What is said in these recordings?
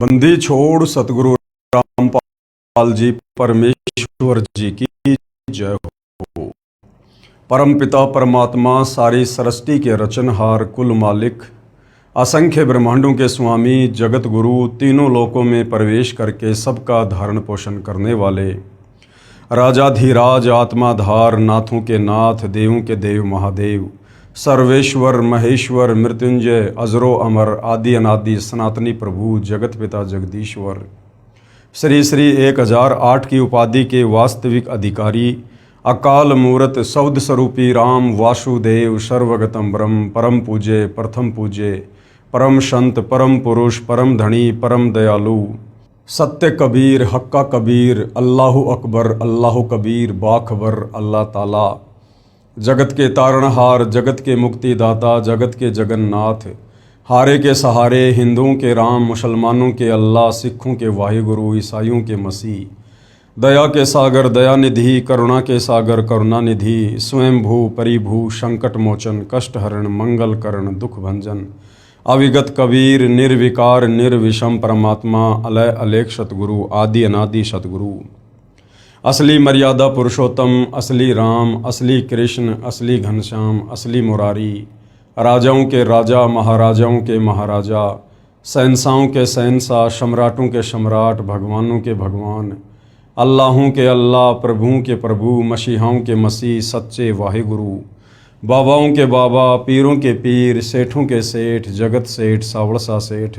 बंदी छोड़ सतगुरु रामपाल जी परमेश्वर जी की जय हो। परम पिता परमात्मा सारी सृष्टि के रचनहार कुल मालिक असंख्य ब्रह्मांडों के स्वामी जगत गुरु तीनों लोकों में प्रवेश करके सबका धारण पोषण करने वाले राजाधिराज आत्माधार नाथों के नाथ देवों के देव महादेव सर्वेश्वर महेश्वर मृत्युंजय अजरो अमर आदि अनादि सनातनी प्रभु जगत पिता जगदीश्वर श्री श्री 1008 की उपाधि के वास्तविक अधिकारी अकाल मूरत शब्द स्वरूपी राम वासुदेव सर्वगतम ब्रह्म परम पूज्य प्रथम पूज्य परम संत परम पुरुष परम धनी परम दयालु सत्य कबीर हक्का कबीर अल्लाहु अकबर अल्लाहु कबीर बाखबर अल्लाह ताला जगत के तारणहार जगत के मुक्तिदाता जगत के जगन्नाथ हारे के सहारे हिंदुओं के राम मुसलमानों के अल्लाह सिखों के वाहिगुरु ईसाइयों के मसीह दया के सागर दयानिधि करुणा के सागर करुणानिधि स्वयंभू परिभू संकट मोचन कष्ट हरण मंगल करण दुख भंजन अविगत कबीर निर्विकार निर्विषम परमात्मा अलय अलेख सतगुरु आदि अनादि सतगुरु असली मर्यादा पुरुषोत्तम असली राम असली कृष्ण असली घनश्याम असली मुरारी राजाओं के राजा महाराजाओं के महाराजा शहंशाहों के शहंशाह सम्राटों के सम्राट भगवानों के भगवान अल्लाहों के अल्लाह प्रभुओं के प्रभु मसीहाओं के मसीह सच्चे वाहिगुरु बाबाओं के बाबा पीरों के पीर सेठों के सेठ जगत सेठ सावड़सा सेठ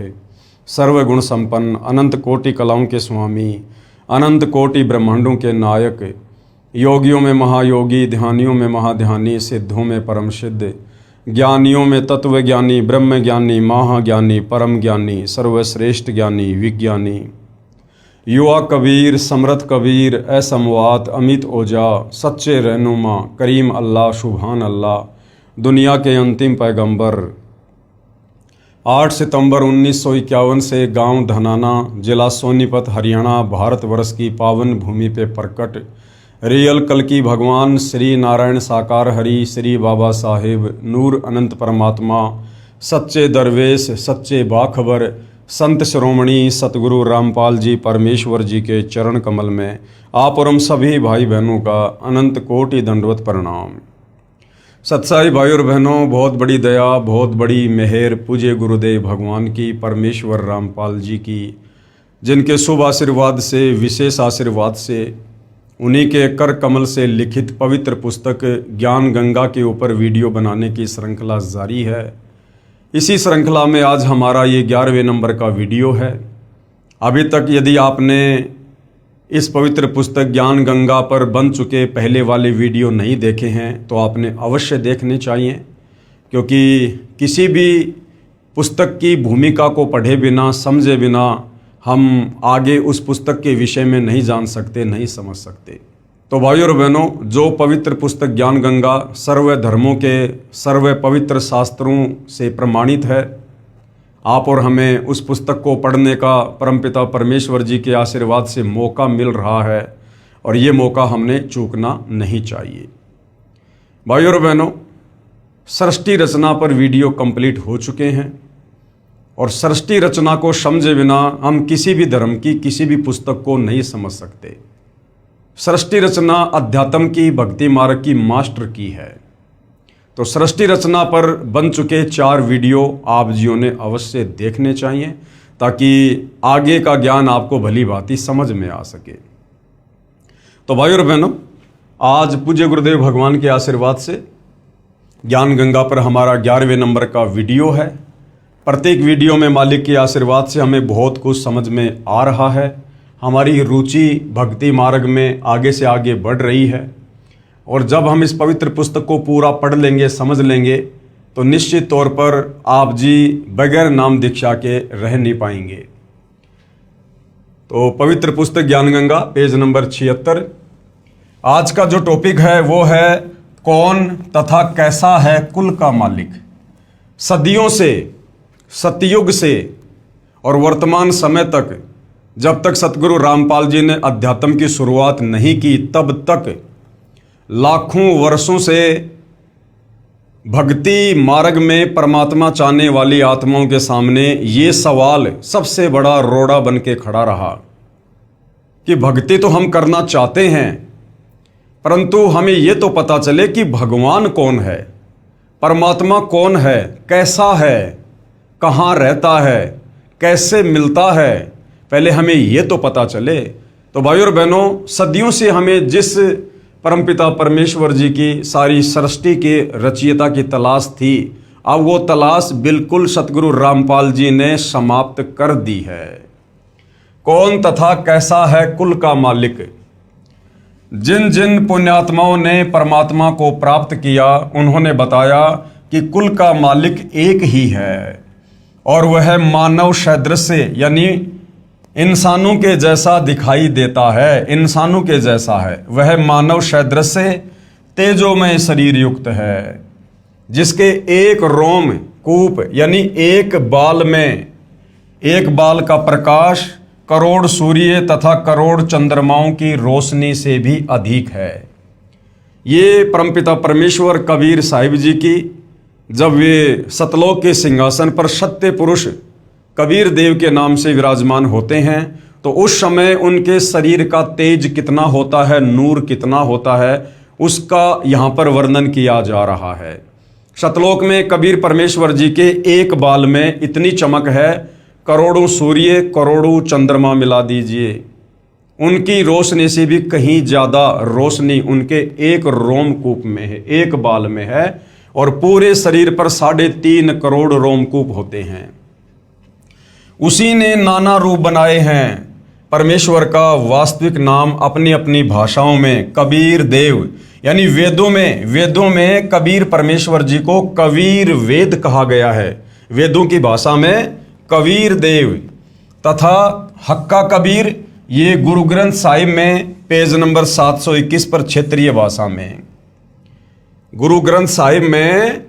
सर्वगुण संपन्न अनंत कोटि कलाओं के स्वामी अनंत कोटि ब्रह्मांडों के नायक योगियों में महायोगी ध्यानियों में महाध्यानी सिद्धों में परम सिद्ध ज्ञानियों में तत्व ज्ञानी ब्रह्म ज्ञानी महाज्ञानी परम ज्ञानी सर्वश्रेष्ठ ज्ञानी विज्ञानी युवा कबीर समर्थ कबीर असमवात अमित ओजा सच्चे रहनुमा करीम अल्लाह सुभान अल्लाह दुनिया के अंतिम पैगंबर 8 सितंबर 1951 से गांव धनाना जिला सोनीपत हरियाणा भारतवर्ष की पावन भूमि पे प्रकट रियल कल्कि भगवान श्री नारायण साकार हरि श्री बाबा साहेब नूर अनंत परमात्मा सच्चे दरवेश सच्चे बाखबर संत श्रोमणी सतगुरु रामपाल जी परमेश्वर जी के चरण कमल में आप और हम सभी भाई बहनों का अनंत कोटि दंडवत प्रणाम। सत्साई भाई और बहनों, बहुत बड़ी दया बहुत बड़ी मेहर पूज्य गुरुदेव भगवान की परमेश्वर रामपाल जी की, जिनके शुभ आशीर्वाद से विशेष आशीर्वाद से उन्हीं के कर कमल से लिखित पवित्र पुस्तक ज्ञान गंगा के ऊपर वीडियो बनाने की श्रृंखला जारी है। इसी श्रृंखला में आज हमारा ये 11वें नंबर का वीडियो है। अभी तक यदि आपने इस पवित्र पुस्तक ज्ञान गंगा पर बन चुके पहले वाले वीडियो नहीं देखे हैं तो आपने अवश्य देखने चाहिए, क्योंकि किसी भी पुस्तक की भूमिका को पढ़े बिना समझे बिना हम आगे उस पुस्तक के विषय में नहीं जान सकते, नहीं समझ सकते। तो भाइयों और बहनों, जो पवित्र पुस्तक ज्ञान गंगा सर्व धर्मों के सर्व पवित्र शास्त्रों से प्रमाणित है, आप और हमें उस पुस्तक को पढ़ने का परमपिता परमेश्वर जी के आशीर्वाद से मौका मिल रहा है और ये मौका हमने चूकना नहीं चाहिए। भाइयों और बहनों, सृष्टि रचना पर वीडियो कंप्लीट हो चुके हैं और सृष्टि रचना को समझे बिना हम किसी भी धर्म की किसी भी पुस्तक को नहीं समझ सकते। सृष्टि रचना अध्यात्म की भक्ति मार्ग की मास्टर की है। तो सृष्टि रचना पर बन चुके 4 वीडियो आप जियों ने अवश्य देखने चाहिए, ताकि आगे का ज्ञान आपको भली भांति समझ में आ सके। तो भाई और बहनों, आज पूज्य गुरुदेव भगवान के आशीर्वाद से ज्ञान गंगा पर हमारा 11वें नंबर का वीडियो है। प्रत्येक वीडियो में मालिक के आशीर्वाद से हमें बहुत कुछ समझ में आ रहा है। हमारी रुचि भक्ति मार्ग में आगे से आगे बढ़ रही है और जब हम इस पवित्र पुस्तक को पूरा पढ़ लेंगे समझ लेंगे तो निश्चित तौर पर आप जी बगैर नाम दीक्षा के रह नहीं पाएंगे। तो पवित्र पुस्तक ज्ञान गंगा पेज नंबर 76। आज का जो टॉपिक है वो है कौन तथा कैसा है कुल का मालिक। सदियों से सतयुग से और वर्तमान समय तक, जब तक सतगुरु रामपाल जी ने अध्यात्म की शुरुआत नहीं की तब तक लाखों वर्षों से भक्ति मार्ग में परमात्मा चाहने वाली आत्माओं के सामने ये सवाल सबसे बड़ा रोड़ा बन के खड़ा रहा कि भक्ति तो हम करना चाहते हैं, परंतु हमें ये तो पता चले कि भगवान कौन है, परमात्मा कौन है, कैसा है, कहाँ रहता है, कैसे मिलता है, पहले हमें ये तो पता चले। तो भाइयों और बहनों, सदियों से हमें जिस परमपिता परमेश्वर जी की सारी सृष्टि के रचयिता की तलाश थी, अब वो तलाश बिल्कुल सतगुरु रामपाल जी ने समाप्त कर दी है। कौन तथा कैसा है कुल का मालिक? जिन जिन पुण्यात्माओं ने परमात्मा को प्राप्त किया, उन्होंने बताया कि कुल का मालिक एक ही है और वह मानव सदृश यानी इंसानों के जैसा दिखाई देता है, इंसानों के जैसा है। वह मानव सदृश तेजोमय शरीर युक्त है, जिसके एक रोम कूप यानी एक बाल में, एक बाल का प्रकाश करोड़ सूर्य तथा करोड़ चंद्रमाओं की रोशनी से भी अधिक है। ये परमपिता परमेश्वर कबीर साहिब जी की जब वे सतलोक के सिंहासन पर सत्य पुरुष कबीर देव के नाम से विराजमान होते हैं, तो उस समय उनके शरीर का तेज कितना होता है, नूर कितना होता है, उसका यहाँ पर वर्णन किया जा रहा है। सतलोक में कबीर परमेश्वर जी के एक बाल में इतनी चमक है, करोड़ों सूर्य करोड़ों चंद्रमा मिला दीजिए, उनकी रोशनी से भी कहीं ज़्यादा रोशनी उनके एक रोमकूप में है, एक बाल में है। और पूरे शरीर पर 3.5 करोड़ रोमकूप होते हैं। उसी ने नाना रूप बनाए हैं। परमेश्वर का वास्तविक नाम अपनी अपनी भाषाओं में कबीर देव यानी वेदों में कबीर परमेश्वर जी को कबीर वेद कहा गया है, वेदों की भाषा में कबीर देव। तथा हक्का कबीर ये गुरु ग्रंथ साहिब में पेज नंबर 721 पर क्षेत्रीय भाषा में, गुरु ग्रंथ साहिब में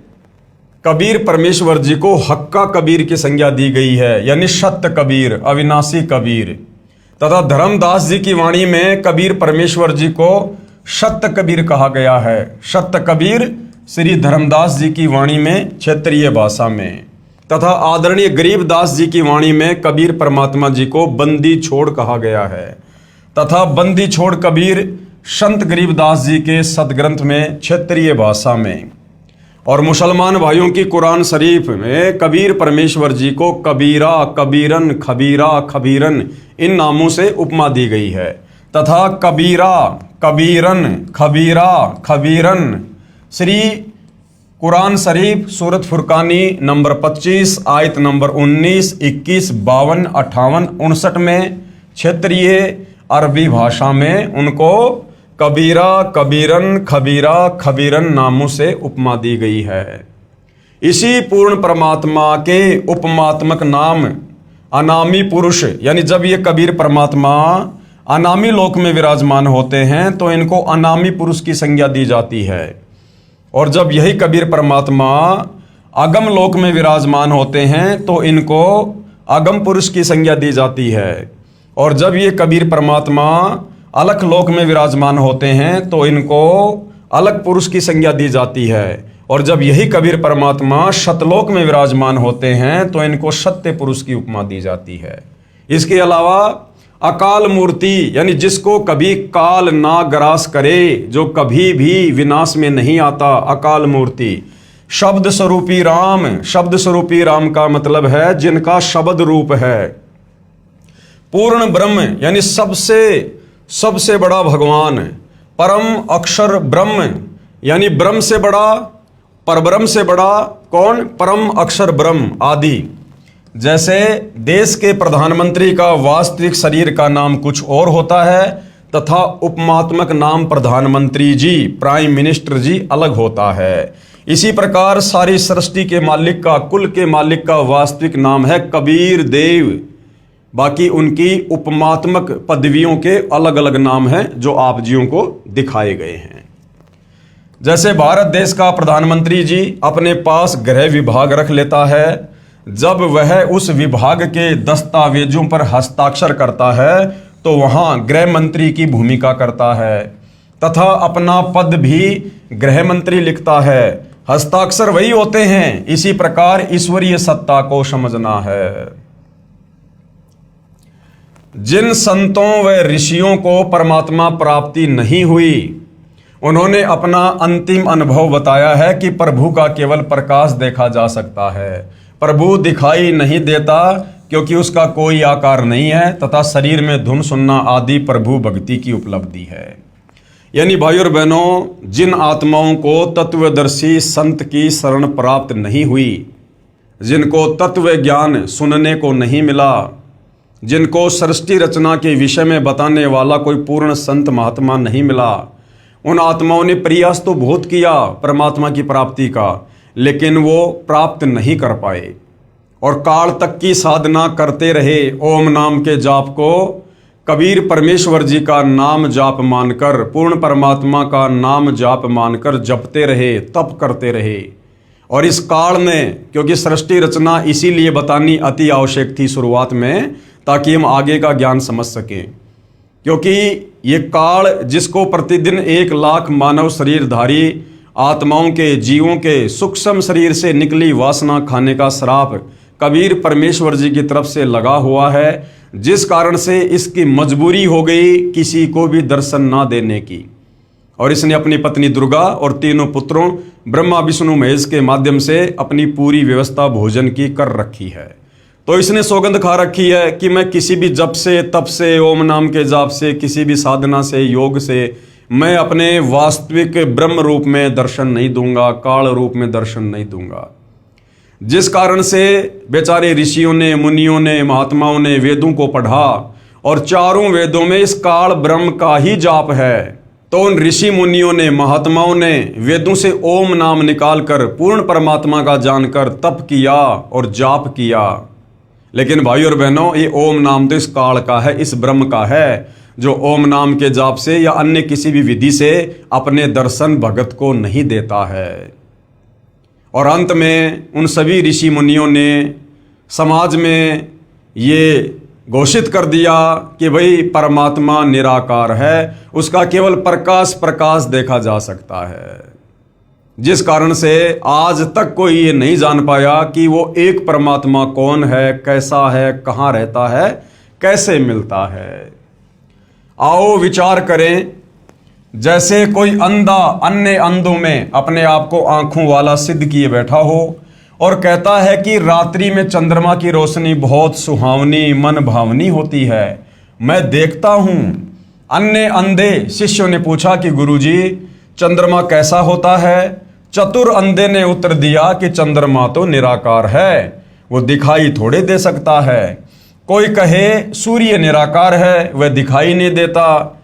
कबीर परमेश्वर जी को हक्का कबीर की संज्ञा दी गई है, यानी सत्य कबीर, अविनाशी कबीर। तथा धर्मदास जी की वाणी में कबीर परमेश्वर जी को सत्य कबीर कहा गया है, सत्य कबीर श्री धर्मदास जी की वाणी में क्षेत्रीय भाषा में। तथा आदरणीय गरीबदास जी की वाणी में कबीर परमात्मा जी को बंदी छोड़ कहा गया है। तथा बंदी छोड़ कबीर संत गरीबदास जी के सदग्रंथ में क्षेत्रीय भाषा में। और मुसलमान भाइयों की कुरान शरीफ में कबीर परमेश्वर जी को कबीरा, कबीरन, खबीरा, खबीरन इन नामों से उपमा दी गई है। तथा कबीरा, कबीरन, खबीरा, खबीरन श्री कुरान शरीफ सूरत फुरकानी नंबर 25 आयत नंबर 19, 21, 52, 58, 59 में क्षेत्रीय अरबी भाषा में उनको कबीरा, कबीरन, खबीरा, खबीरन नामों से उपमा दी गई है। इसी पूर्ण परमात्मा के उपमात्मक नाम अनामी पुरुष, यानी जब ये कबीर परमात्मा अनामी लोक में विराजमान होते हैं तो इनको अनामी पुरुष की संज्ञा दी जाती है। और जब यही कबीर परमात्मा अगम लोक में विराजमान होते हैं तो इनको अगम पुरुष की संज्ञा दी जाती है। और जब ये कबीर परमात्मा अलख लोक में विराजमान होते हैं तो इनको अलग पुरुष की संज्ञा दी जाती है। और जब यही कबीर परमात्मा सतलोक में विराजमान होते हैं तो इनको सत्य पुरुष की उपमा दी जाती है। इसके अलावा अकाल मूर्ति, यानी जिसको कभी काल ना ग्रास करे, जो कभी भी विनाश में नहीं आता, अकाल मूर्ति। शब्द स्वरूपी राम, शब्द स्वरूपी राम का मतलब है जिनका शब्द रूप है। पूर्ण ब्रह्म, यानी सबसे बड़ा भगवान। परम अक्षर ब्रह्म, यानी ब्रह्म से बड़ा, परब्रह्म से बड़ा कौन? परम अक्षर ब्रह्म आदि। जैसे देश के प्रधानमंत्री का वास्तविक शरीर का नाम कुछ और होता है तथा उपमात्मक नाम प्रधानमंत्री जी, प्राइम मिनिस्टर जी अलग होता है। इसी प्रकार सारी सृष्टि के मालिक का, कुल के मालिक का वास्तविक नाम है कबीर देव। बाकी उनकी उपमात्मक पदवियों के अलग अलग नाम हैं जो आप जियों को दिखाए गए हैं। जैसे भारत देश का प्रधानमंत्री जी अपने पास गृह विभाग रख लेता है, जब वह उस विभाग के दस्तावेजों पर हस्ताक्षर करता है तो वहां गृह मंत्री की भूमिका करता है। तथा अपना पद भी गृह मंत्री लिखता है, हस्ताक्षर वही होते हैं। इसी प्रकार ईश्वरीय सत्ता को समझना है। जिन संतों व ऋषियों को परमात्मा प्राप्ति नहीं हुई, उन्होंने अपना अंतिम अनुभव बताया है कि प्रभु का केवल प्रकाश देखा जा सकता है। प्रभु दिखाई नहीं देता क्योंकि उसका कोई आकार नहीं है तथा शरीर में धुन सुनना आदि प्रभु भक्ति की उपलब्धि है। यानी भाइयों और बहनों, जिन आत्माओं को तत्वदर्शी संत की शरण प्राप्त नहीं हुई, जिनको तत्व ज्ञान सुनने को नहीं मिला, जिनको सृष्टि रचना के विषय में बताने वाला कोई पूर्ण संत महात्मा नहीं मिला, उन आत्माओं ने प्रयास तो बहुत किया परमात्मा की प्राप्ति का, लेकिन वो प्राप्त नहीं कर पाए और काल तक की साधना करते रहे। ओम नाम के जाप को कबीर परमेश्वर जी का नाम जाप मानकर, पूर्ण परमात्मा का नाम जाप मानकर जपते रहे, तप करते रहे। और इस काल में, क्योंकि सृष्टि रचना इसीलिए बतानी अति आवश्यक थी शुरुआत में, ताकि हम आगे का ज्ञान समझ सकें। क्योंकि ये काल जिसको प्रतिदिन 1 लाख मानव शरीरधारी आत्माओं के, जीवों के सूक्ष्म शरीर से निकली वासना खाने का श्राप कबीर परमेश्वर जी की तरफ से लगा हुआ है, जिस कारण से इसकी मजबूरी हो गई किसी को भी दर्शन ना देने की। और इसने अपनी पत्नी दुर्गा और तीनों पुत्रों ब्रह्मा विष्णु महेश के माध्यम से अपनी पूरी व्यवस्था भोजन की कर रखी है। तो इसने सौगंध खा रखी है कि मैं किसी भी जप से, तप से, ओम नाम के जाप से, किसी भी साधना से, योग से मैं अपने वास्तविक ब्रह्म रूप में दर्शन नहीं दूंगा, काल रूप में दर्शन नहीं दूंगा। जिस कारण से बेचारे ऋषियों ने, मुनियों ने, महात्माओं ने वेदों को पढ़ा और चारों वेदों में इस काल ब्रह्म का ही जाप है। तो उन ऋषि मुनियों ने, महात्माओं ने वेदों से ओम नाम निकालकर पूर्ण परमात्मा का जानकर तप किया और जाप किया। लेकिन भाइयों और बहनों, ये ओम नाम तो इस काल का है, इस ब्रह्म का है, जो ओम नाम के जाप से या अन्य किसी भी विधि से अपने दर्शन भगत को नहीं देता है। और अंत में उन सभी ऋषि मुनियों ने समाज में ये घोषित कर दिया कि भाई परमात्मा निराकार है, उसका केवल प्रकाश देखा जा सकता है। जिस कारण से आज तक कोई ये नहीं जान पाया कि वो एक परमात्मा कौन है, कैसा है, कहाँ रहता है, कैसे मिलता है। आओ विचार करें, जैसे कोई अंधा अन्य अंधों में अपने आप को आंखों वाला सिद्ध किए बैठा हो और कहता है कि रात्रि में चंद्रमा की रोशनी बहुत सुहावनी, मन भावनी होती है, मैं देखता हूं। अन्य अंधे शिष्यों ने पूछा कि गुरुजी चंद्रमा कैसा होता है? चतुर अंधे ने उत्तर दिया कि चंद्रमा तो निराकार है, वो दिखाई थोड़े दे सकता है। कोई कहे सूर्य निराकार है, वह दिखाई नहीं देता,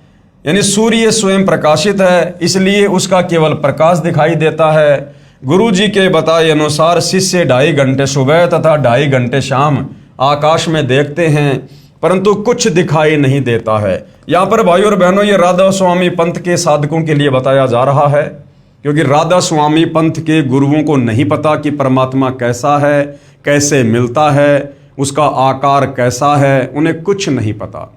यानी सूर्य स्वयं प्रकाशित है, इसलिए उसका केवल प्रकाश दिखाई देता है। गुरु जी के बताए अनुसार शिष्य 2.5 घंटे सुबह तथा 2.5 घंटे शाम आकाश में देखते हैं, परंतु कुछ दिखाई नहीं देता है। यहाँ पर भाइयों और बहनों, ये राधा स्वामी पंथ के साधकों के लिए बताया जा रहा है, क्योंकि राधा स्वामी पंथ के गुरुओं को नहीं पता कि परमात्मा कैसा है, कैसे मिलता है, उसका आकार कैसा है, उन्हें कुछ नहीं पता।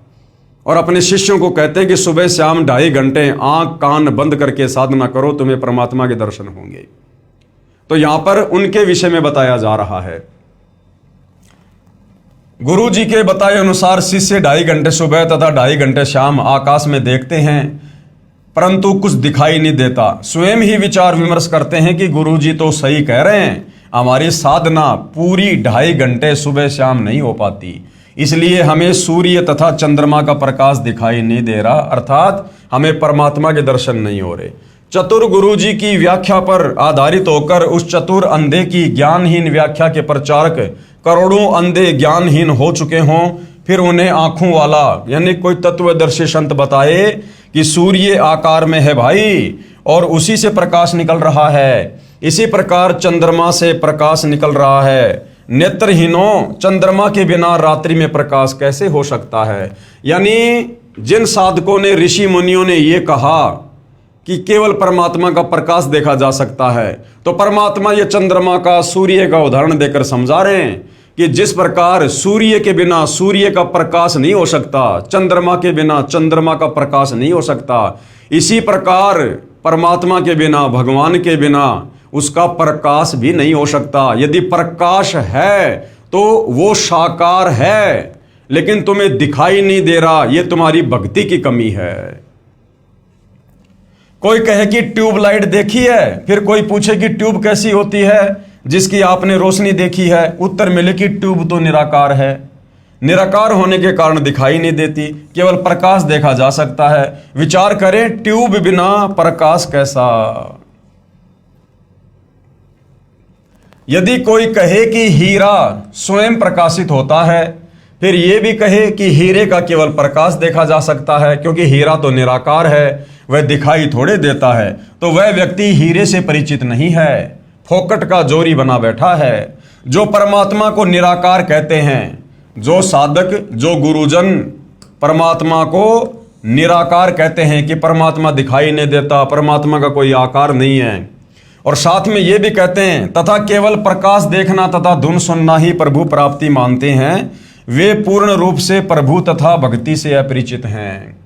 और अपने शिष्यों को कहते हैं कि सुबह शाम 2.5 घंटे आंख कान बंद करके साधना करो, तुम्हें परमात्मा के दर्शन होंगे। तो यहां पर उनके विषय में बताया जा रहा है। गुरु जी के बताए अनुसार शिष्य 2.5 घंटे सुबह तथा 2.5 घंटे शाम आकाश में देखते हैं, परंतु कुछ दिखाई नहीं देता। स्वयं ही विचार विमर्श करते हैं कि गुरु जी तो सही कह रहे हैं, हमारी साधना पूरी 2.5 घंटे सुबह शाम नहीं हो पाती, इसलिए हमें सूर्य तथा चंद्रमा का प्रकाश दिखाई नहीं दे रहा, अर्थात हमें परमात्मा के दर्शन नहीं हो रहे। चतुर गुरु जी की व्याख्या पर आधारित होकर उस चतुर अंधे की ज्ञानहीन व्याख्या के प्रचारक करोड़ों अंधे ज्ञानहीन हो चुके हों, फिर उन्हें आंखों वाला यानी कोई तत्वदर्शी संत बताए कि सूर्य आकार में है भाई और उसी से प्रकाश निकल रहा है, इसी प्रकार चंद्रमा से प्रकाश निकल रहा है। नेत्रहीनों, चंद्रमा के बिना रात्रि में प्रकाश कैसे हो सकता है? यानी जिन साधकों ने, ऋषि मुनियों ने ये कहा कि केवल परमात्मा का प्रकाश देखा जा सकता है, तो परमात्मा ये चंद्रमा का, सूर्य का उदाहरण देकर समझा रहे हैं कि जिस प्रकार सूर्य के बिना सूर्य का प्रकाश नहीं हो सकता, चंद्रमा के बिना चंद्रमा का प्रकाश नहीं हो सकता, इसी प्रकार परमात्मा के बिना, भगवान के बिना उसका प्रकाश भी नहीं हो सकता। यदि प्रकाश है तो वो साकार है, लेकिन तुम्हें दिखाई नहीं दे रहा, ये तुम्हारी भक्ति की कमी है। कोई कहे कि ट्यूबलाइट देखी है, फिर कोई पूछे कि ट्यूब कैसी होती है जिसकी आपने रोशनी देखी है, उत्तर मिले कि ट्यूब तो निराकार है। निराकार होने के कारण दिखाई नहीं देती, केवल प्रकाश देखा जा सकता है। विचार करें, ट्यूब बिना प्रकाश कैसा। यदि कोई कहे कि हीरा स्वयं प्रकाशित होता है, फिर यह भी कहे कि हीरे का केवल प्रकाश देखा जा सकता है, क्योंकि हीरा तो निराकार है, वह दिखाई थोड़े देता है, तो वह व्यक्ति हीरे से परिचित नहीं है, फोकट का जोरी बना बैठा है। जो परमात्मा को निराकार कहते हैं, जो साधक, जो गुरुजन परमात्मा को निराकार कहते हैं कि परमात्मा दिखाई नहीं देता, परमात्मा का कोई आकार नहीं है, और साथ में ये भी कहते हैं तथा केवल प्रकाश देखना तथा धुन सुनना ही प्रभु प्राप्ति मानते हैं, वे पूर्ण रूप से प्रभु तथा भक्ति से अपरिचित हैं।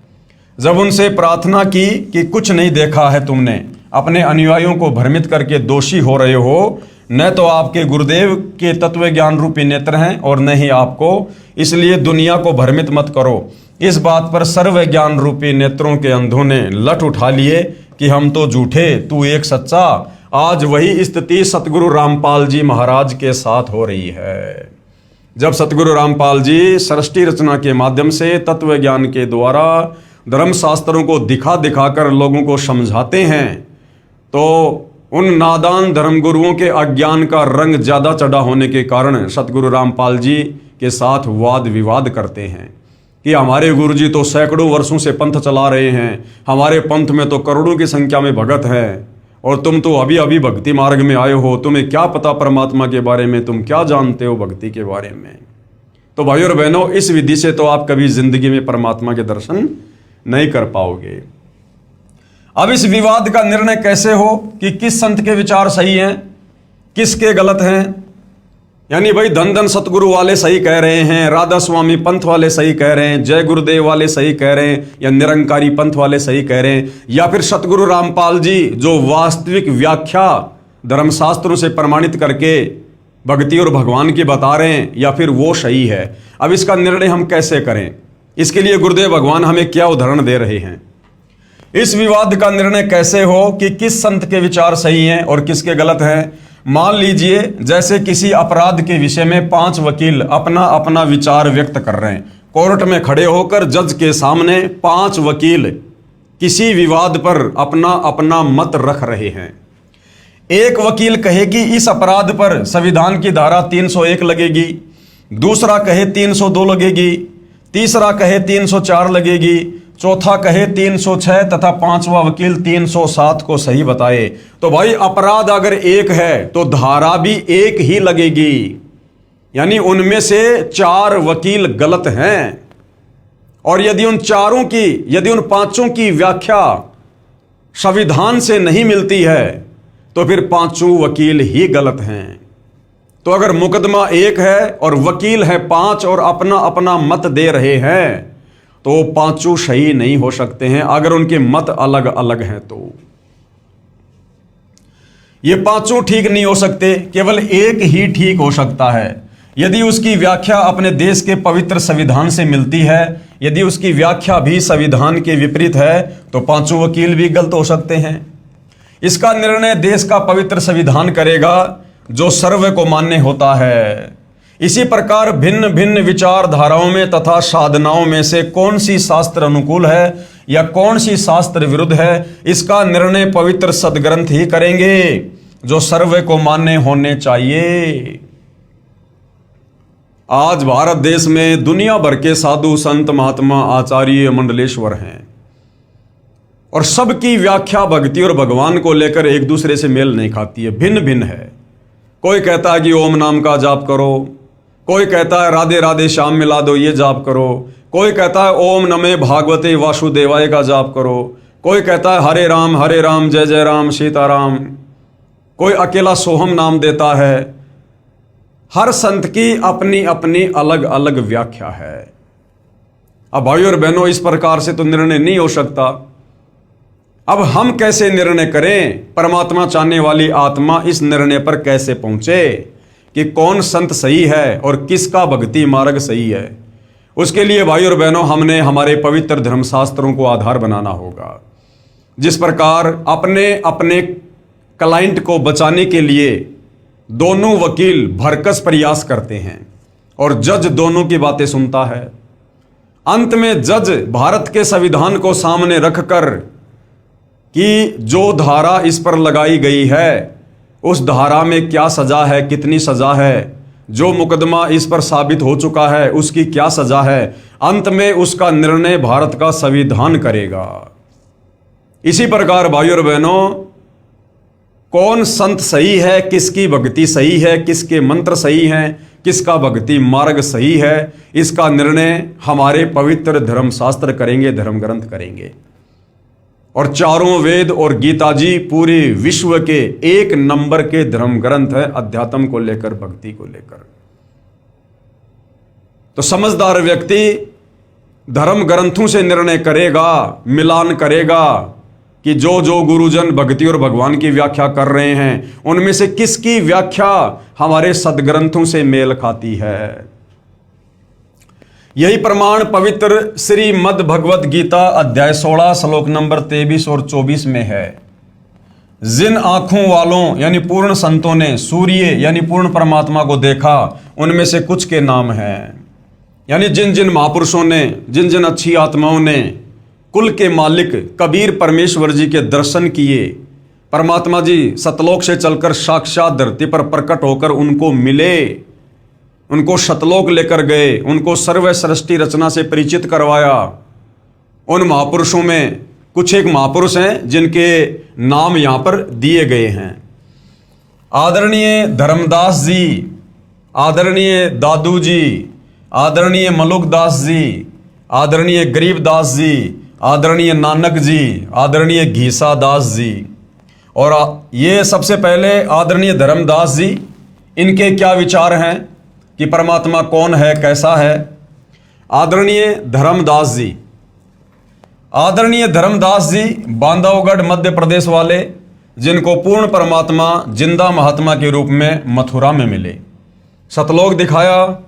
जब उनसे प्रार्थना की कि कुछ नहीं देखा है तुमने, अपने अनुयायियों को भ्रमित करके दोषी हो रहे हो, न तो आपके गुरुदेव के तत्व ज्ञान रूपी नेत्र हैं और न ही आपको, इसलिए दुनिया को भ्रमित मत करो। इस बात पर सर्व ज्ञान रूपी नेत्रों के अंधों ने लठ उठा लिए कि हम तो झूठे, तू एक सच्चा। आज वही स्थिति सतगुरु रामपाल जी महाराज के साथ हो रही है। जब सतगुरु रामपाल जी सृष्टि रचना के माध्यम से तत्व ज्ञान के द्वारा धर्मशास्त्रों को दिखा दिखाकर लोगों को समझाते हैं, तो उन नादान धर्मगुरुओं के अज्ञान का रंग ज़्यादा चढ़ा होने के कारण सतगुरु रामपाल जी के साथ वाद विवाद करते हैं कि हमारे गुरुजी तो सैकड़ों वर्षों से पंथ चला रहे हैं, हमारे पंथ में तो करोड़ों की संख्या में भगत हैं, और तुम तो अभी अभी भक्ति मार्ग में आए हो, तुम्हें क्या पता परमात्मा के बारे में, तुम क्या जानते हो भक्ति के बारे में। तो भाइयों और बहनों, इस विधि से तो आप कभी जिंदगी में परमात्मा के दर्शन नहीं कर पाओगे। अब इस विवाद का निर्णय कैसे हो कि किस संत के विचार सही हैं, किसके गलत हैं। यानी भाई धन धन सतगुरु वाले सही कह रहे हैं, राधा स्वामी पंथ वाले सही कह रहे हैं, जय गुरुदेव वाले सही कह रहे हैं, या निरंकारी पंथ वाले सही कह रहे हैं, या फिर सतगुरु रामपाल जी जो वास्तविक व्याख्या धर्मशास्त्रों से प्रमाणित करके भक्ति और भगवान की बता रहे हैं, या फिर वो सही है। अब इसका निर्णय हम कैसे करें, इसके लिए गुरुदेव भगवान हमें क्या उदाहरण दे रहे हैं। इस विवाद का निर्णय कैसे हो कि किस संत के विचार सही हैं और किसके गलत हैं। मान लीजिए जैसे किसी अपराध के विषय में 5 वकील अपना अपना विचार व्यक्त कर रहे हैं, कोर्ट में खड़े होकर जज के सामने 5 वकील किसी विवाद पर अपना अपना मत रख रहे हैं। एक वकील कहेगी इस अपराध पर संविधान की धारा 301 लगेगी, दूसरा कहे 302 लगेगी, तीसरा कहे 304 लगेगी, चौथा कहे 306 तथा 5वां वकील 307 को सही बताए। तो भाई अपराध अगर एक है तो धारा भी एक ही लगेगी, यानी उनमें से 4 वकील गलत हैं। और यदि उन 5 की व्याख्या संविधान से नहीं मिलती है तो फिर 5 वकील ही गलत हैं। तो अगर मुकदमा एक है और वकील है 5 और अपना अपना मत दे रहे हैं, तो 5 सही नहीं हो सकते हैं अगर उनके मत अलग अलग हैं। तो ये 5 ठीक नहीं हो सकते, केवल एक ही ठीक हो सकता है। यदि उसकी व्याख्या अपने देश के पवित्र संविधान से मिलती है, यदि उसकी व्याख्या भी संविधान के विपरीत है, तो 5 वकील भी गलत हो सकते हैं। इसका निर्णय देश का पवित्र संविधान करेगा जो सर्व को मान्य होता है। इसी प्रकार भिन्न भिन्न विचारधाराओं में तथा साधनाओं में से कौन सी शास्त्र अनुकूल है या कौन सी शास्त्र विरुद्ध है, इसका निर्णय पवित्र सदग्रंथ ही करेंगे जो सर्व को मान्य होने चाहिए। आज भारत देश में दुनिया भर के साधु संत महात्मा आचार्य मंडलेश्वर हैं और सबकी व्याख्या भक्ति और भगवान को लेकर एक दूसरे से मेल नहीं खाती है, भिन्न भिन्न है। कोई कहता है कि ओम नाम का जाप करो, कोई कहता है राधे राधे श्याम मिला दो ये जाप करो, कोई कहता है ओम नमे भागवते वासुदेवाय का जाप करो, कोई कहता है हरे राम जय जय राम सीताराम, कोई अकेला सोहम नाम देता है। हर संत की अपनी अपनी अलग अलग व्याख्या है। अब भाइयों और बहनों, इस प्रकार से तो निर्णय नहीं हो सकता। अब हम कैसे निर्णय करें, परमात्मा चाहने वाली आत्मा इस निर्णय पर कैसे पहुंचे कि कौन संत सही है और किसका भक्ति मार्ग सही है। उसके लिए भाई और बहनों, हमने हमारे पवित्र धर्मशास्त्रों को आधार बनाना होगा। जिस प्रकार अपने अपने क्लाइंट को बचाने के लिए दोनों वकील भरकस प्रयास करते हैं और जज दोनों की बातें सुनता है, अंत में जज भारत के संविधान को सामने रखकर कि जो धारा इस पर लगाई गई है उस धारा में क्या सजा है, कितनी सजा है, जो मुकदमा इस पर साबित हो चुका है उसकी क्या सजा है, अंत में उसका निर्णय भारत का संविधान करेगा। इसी प्रकार भाई और बहनों, कौन संत सही है, किसकी भक्ति सही है, किसके मंत्र सही हैं, किसका भक्ति मार्ग सही है, इसका निर्णय हमारे पवित्र धर्मशास्त्र करेंगे, धर्म ग्रंथ करेंगे। और चारों वेद और गीता जी पूरे विश्व के एक नंबर के धर्म ग्रंथ है, अध्यात्म को लेकर, भक्ति को लेकर। तो समझदार व्यक्ति धर्म ग्रंथों से निर्णय करेगा, मिलान करेगा कि जो जो गुरुजन भक्ति और भगवान की व्याख्या कर रहे हैं उनमें से किसकी व्याख्या हमारे सदग्रंथों से मेल खाती है। यही प्रमाण पवित्र श्रीमद् भगवत गीता अध्याय 16 श्लोक नंबर 23 और 24 में है। जिन आंखों वालों यानी पूर्ण संतों ने सूर्य यानी पूर्ण परमात्मा को देखा उनमें से कुछ के नाम हैं। यानी जिन जिन महापुरुषों ने, जिन जिन अच्छी आत्माओं ने कुल के मालिक कबीर परमेश्वर जी के दर्शन किए, परमात्मा जी सतलोक से चलकर साक्षात धरती पर प्रकट होकर उनको मिले, उनको सतलोक लेकर गए, उनको सर्व सृष्टि रचना से परिचित करवाया। उन महापुरुषों में कुछ एक महापुरुष हैं जिनके नाम यहाँ पर दिए गए हैं। आदरणीय धर्मदास जी, आदरणीय दादू जी, आदरणीय मलुकदास जी, आदरणीय गरीबदास जी, आदरणीय नानक जी, आदरणीय घीसादास जी। और ये सबसे पहले आदरणीय धर्मदास जी, इनके क्या विचार हैं कि परमात्मा कौन है, कैसा है। आदरणीय धर्मदास जी, आदरणीय धर्मदास जी बांधवगढ़ मध्य प्रदेश वाले, जिनको पूर्ण परमात्मा जिंदा महात्मा के रूप में मथुरा में मिले, सतलोक दिखाया,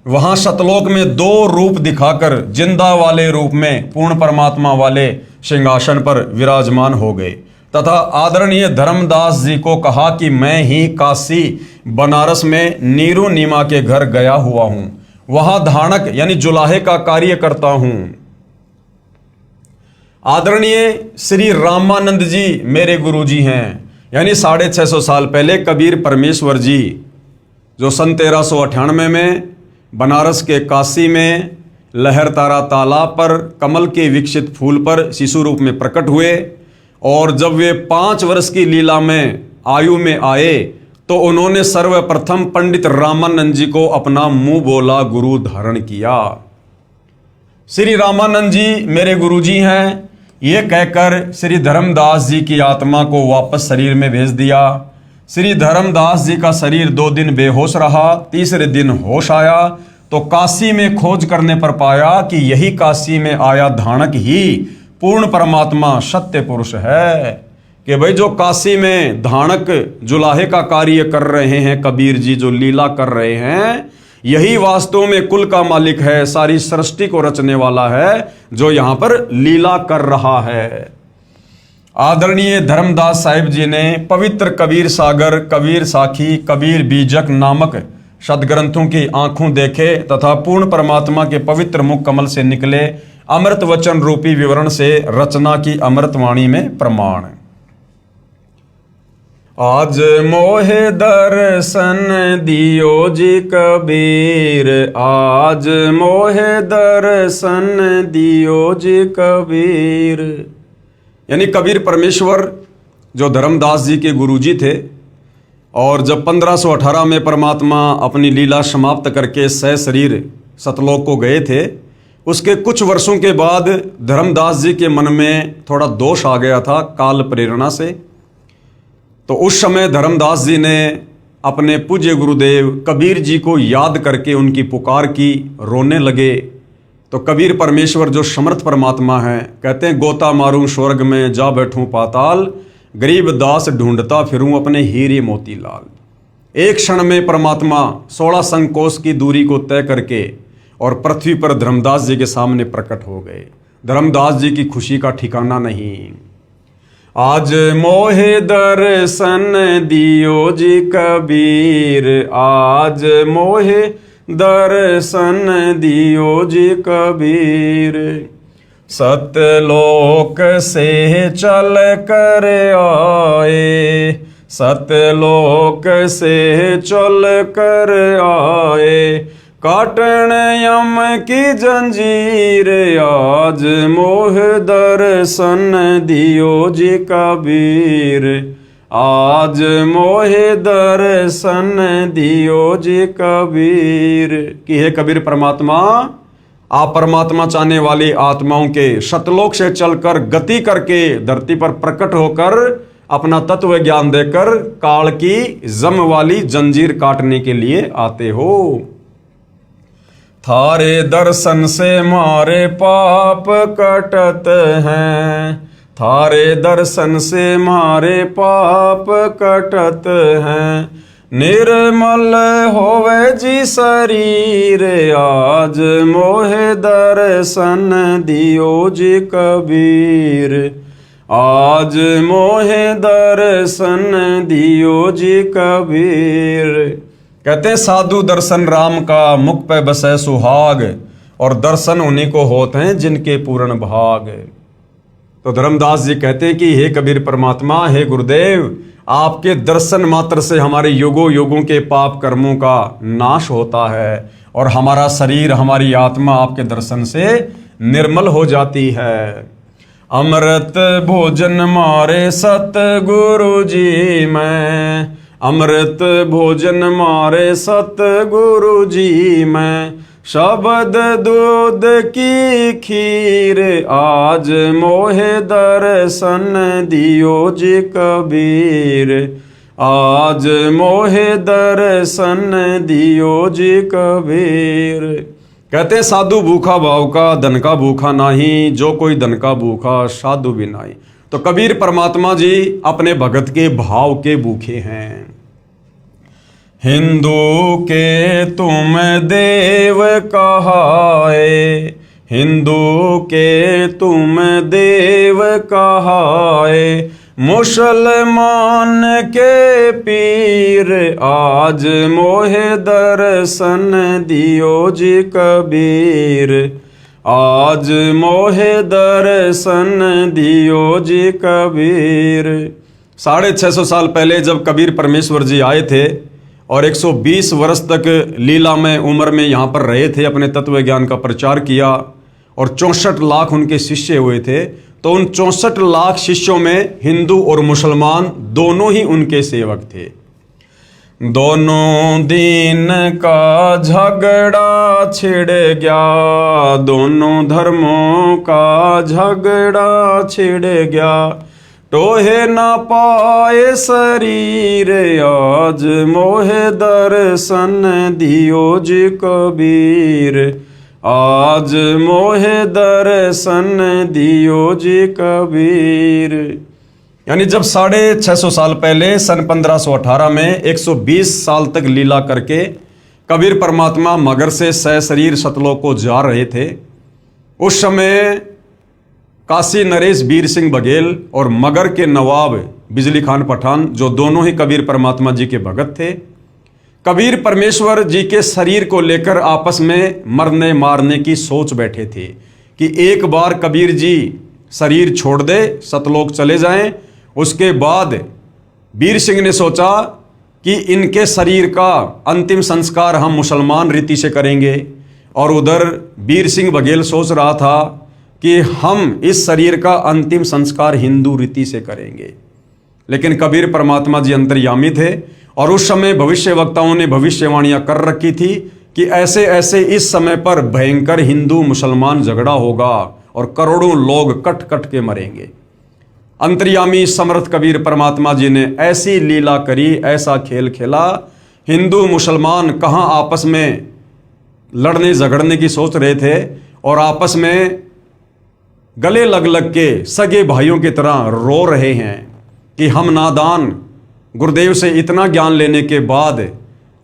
वहां सतलोक में दो रूप दिखाकर जिंदा वाले रूप में पूर्ण परमात्मा वाले सिंहासन पर विराजमान हो गए। तथा आदरणीय धर्मदास जी को कहा कि मैं ही काशी बनारस में नीरू नीमा के घर गया हुआ हूं, वहां धाणक यानी जुलाहे का कार्य करता हूं। आदरणीय श्री रामानंद जी मेरे गुरु जी हैं, यानी 650 साल पहले कबीर परमेश्वर जी जो सन 1398 में बनारस के काशी में लहरतारा तालाब पर कमल के विकसित फूल पर शिशु रूप में प्रकट हुए। और जब वे 5 वर्ष की लीला में आयु में आए तो उन्होंने सर्वप्रथम पंडित रामानंद जी को अपना मुंह बोला गुरु धारण किया। श्री रामानंद जी मेरे गुरु जी हैं, ये कहकर श्री धर्मदास जी की आत्मा को वापस शरीर में भेज दिया। श्री धर्मदास जी का शरीर 2 दिन बेहोश रहा, तीसरे दिन होश आया तो काशी में खोज करने पर पाया कि यही काशी में आया धाणक ही पूर्ण परमात्मा सत्य पुरुष है। कि भाई जो काशी में धाणक जुलाहे का कार्य कर रहे हैं, कबीर जी जो लीला कर रहे हैं, यही वास्तव में कुल का मालिक है, सारी सृष्टि को रचने वाला है, जो यहाँ पर लीला कर रहा है। आदरणीय धर्मदास साहिब जी ने पवित्र कबीर सागर, कबीर साखी, कबीर बीजक नामक सदग्रंथों की आंखों देखे तथा पूर्ण परमात्मा के पवित्र मुख कमल से निकले अमृत वचन रूपी विवरण से रचना की अमृतवाणी में प्रमाण। आज मोहे दर्शन दियो जी कबीर, आज मोहे दर्शन दियो जी कबीर। यानी कबीर परमेश्वर जो धर्मदास जी के गुरुजी थे, और जब 1518 में परमात्मा अपनी लीला समाप्त करके सह शरीर सतलोक को गए थे, उसके कुछ वर्षों के बाद धर्मदास जी के मन में थोड़ा दोष आ गया था काल प्रेरणा से। तो उस समय धर्मदास जी ने अपने पूज्य गुरुदेव कबीर जी को याद करके उनकी पुकार की, रोने लगे। तो कबीर परमेश्वर जो समर्थ परमात्मा है, कहते हैं गोता मारूं स्वर्ग में जा बैठूं पाताल, गरीब दास ढूंढता फिरूं अपने हीरे मोती लाल। एक क्षण में परमात्मा 16 संकोश की दूरी को तय करके और पृथ्वी पर धर्मदास जी के सामने प्रकट हो गए। धर्मदास जी की खुशी का ठिकाना नहीं। आज मोहे दर्शन दियो जी कबीर, आज मोहे दर्शन दियो जी कबीर, सतलोक से चल कर आए, सतलोक से चल कर आए, काटन यम की जंजीर, आज मोह दर्शन दियो जी कबीर, आज मोहे दर्शन दियो जी कबीर। कि हे कबीर परमात्मा, आप परमात्मा चाहने वाली आत्माओं के शतलोक से चलकर गति करके धरती पर प्रकट होकर अपना तत्व ज्ञान देकर काल की जम वाली जंजीर काटने के लिए आते हो। थारे दर्शन से मारे पाप कटत हैं, थारे दर्शन से मारे पाप कटत हैं, निर्मल होवे जी शरीर, आज मोहे दर्शन दियो जी कबीर, आज मोहे दर्शन दियो जी कबीर। कहते हैं साधु दर्शन राम का मुख पे बसे सुहाग, और दर्शन उन्हीं को होते हैं जिनके पूर्ण भाग। तो धर्मदास जी कहते हैं कि हे कबीर परमात्मा, हे गुरुदेव, आपके दर्शन मात्र से हमारे युगों युगों के पाप कर्मों का नाश होता है और हमारा शरीर, हमारी आत्मा आपके दर्शन से निर्मल हो जाती है। अमृत भोजन मारे सतगुरु जी मैं, अमृत भोजन मारे सतगुरु जी मैं, शब्द दूध की खीर, आज मोहे दर्शन दियो जी कबीर, आज मोहे दर्शन दियो जी कबीर। कहते हैं साधु भूखा भाव का, धन का भूखा नाही, जो कोई धन का भूखा साधु भी नाही। तो कबीर परमात्मा जी अपने भगत के भाव के भूखे हैं। हिंदू के तुम देव कहाए, हिंदू के तुम देव कहाए, मुसलमान के पीर, आज मोहे दर्शन दियो जी कबीर, आज मोहे दर्शन दियो जी कबीर। 650 साल पहले जब कबीर परमेश्वर जी आए थे और 120 वर्ष तक लीलामय उम्र में यहाँ पर रहे थे, अपने तत्व ज्ञान का प्रचार किया और 64 लाख उनके शिष्य हुए थे। तो उन 64 लाख शिष्यों में हिंदू और मुसलमान दोनों ही उनके सेवक थे। दोनों दिन का झगड़ा छिड़ गया, दोनों धर्मों का झगड़ा छिड़ गया, टोहे ना पाए शरीर, आज मोहे दर्शन दियो जी कबीर, आज मोहे दर्शन दियो जी कबीर। यानी जब 650 साल पहले सन 1518 में 120 साल तक लीला करके कबीर परमात्मा मगर से सशरीर सतलोक को जा रहे थे, उस समय काशी नरेश वीर सिंह बघेल और मगर के नवाब बिजली खान पठान, जो दोनों ही कबीर परमात्मा जी के भगत थे, कबीर परमेश्वर जी के शरीर को लेकर आपस में मरने मारने की सोच बैठे थे कि एक बार कबीर जी शरीर छोड़ दे, सतलोक चले जाएं। उसके बाद वीर सिंह ने सोचा कि इनके शरीर का अंतिम संस्कार हम मुसलमान रीति से करेंगे, और उधर वीर सिंह बघेल सोच रहा था कि हम इस शरीर का अंतिम संस्कार हिंदू रीति से करेंगे। लेकिन कबीर परमात्मा जी अंतर्यामी थे और उस समय भविष्य वक्ताओं ने भविष्यवाणियां कर रखी थी कि ऐसे ऐसे इस समय पर भयंकर हिंदू मुसलमान झगड़ा होगा और करोड़ों लोग कट कट के मरेंगे। अंतर्यामी समर्थ कबीर परमात्मा जी ने ऐसी लीला करी, ऐसा खेल खेला, हिंदू मुसलमान कहाँ आपस में लड़ने झगड़ने की सोच रहे थे और आपस में गले लग लग के सगे भाइयों की तरह रो रहे हैं कि हम नादान गुरुदेव से इतना ज्ञान लेने के बाद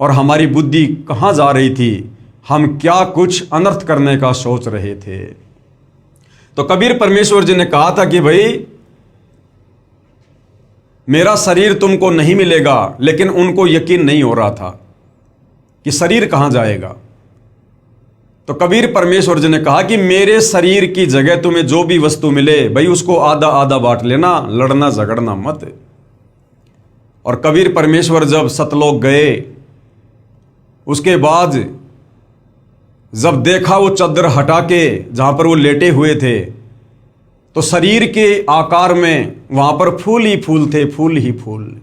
और हमारी बुद्धि कहाँ जा रही थी, हम क्या कुछ अनर्थ करने का सोच रहे थे। तो कबीर परमेश्वर जी ने कहा था कि भाई मेरा शरीर तुमको नहीं मिलेगा, लेकिन उनको यकीन नहीं हो रहा था कि शरीर कहाँ जाएगा। तो कबीर परमेश्वर जी ने कहा कि मेरे शरीर की जगह तुम्हें जो भी वस्तु मिले भाई उसको आधा आधा बांट लेना, लड़ना झगड़ना मत। और कबीर परमेश्वर जब सतलोक गए, उसके बाद जब देखा वो चद्दर हटा के जहां पर वो लेटे हुए थे, तो शरीर के आकार में वहां पर फूल ही फूल थे, फूल ही फूल।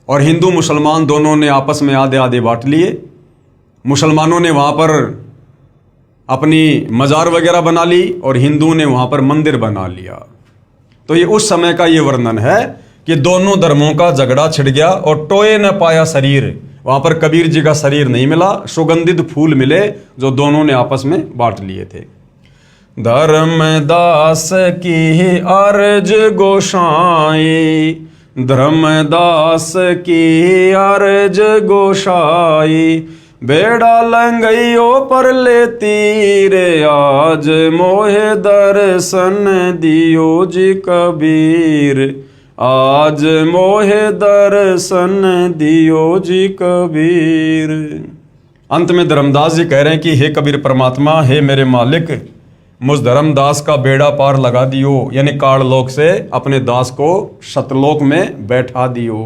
और हिंदू मुसलमान दोनों ने आपस में आधे आधे बांट लिए। मुसलमानों ने वहां पर अपनी मजार वगैरह बना ली और हिंदुओं ने वहां पर मंदिर बना लिया। तो ये उस समय का ये वर्णन है कि दोनों धर्मों का झगड़ा छिड़ गया और टोए न पाया शरीर। वहां पर कबीर जी का शरीर नहीं मिला, सुगंधित फूल मिले जो दोनों ने आपस में बांट लिए थे। धर्मदास की अर्ज गोसाई, धर्मदास की अर्ज गोसाई, बेड़ा लंगइयो पर लेती रे आज, मोहे दर्शन दियो जी कबीर, आज मोहे दर्शन दियो जी कबीर। अंत में धर्मदास जी कह रहे हैं कि हे कबीर परमात्मा, हे मेरे मालिक, मुझ धर्मदास का बेड़ा पार लगा दियो, यानी काललोक से अपने दास को सतलोक में बैठा दियो।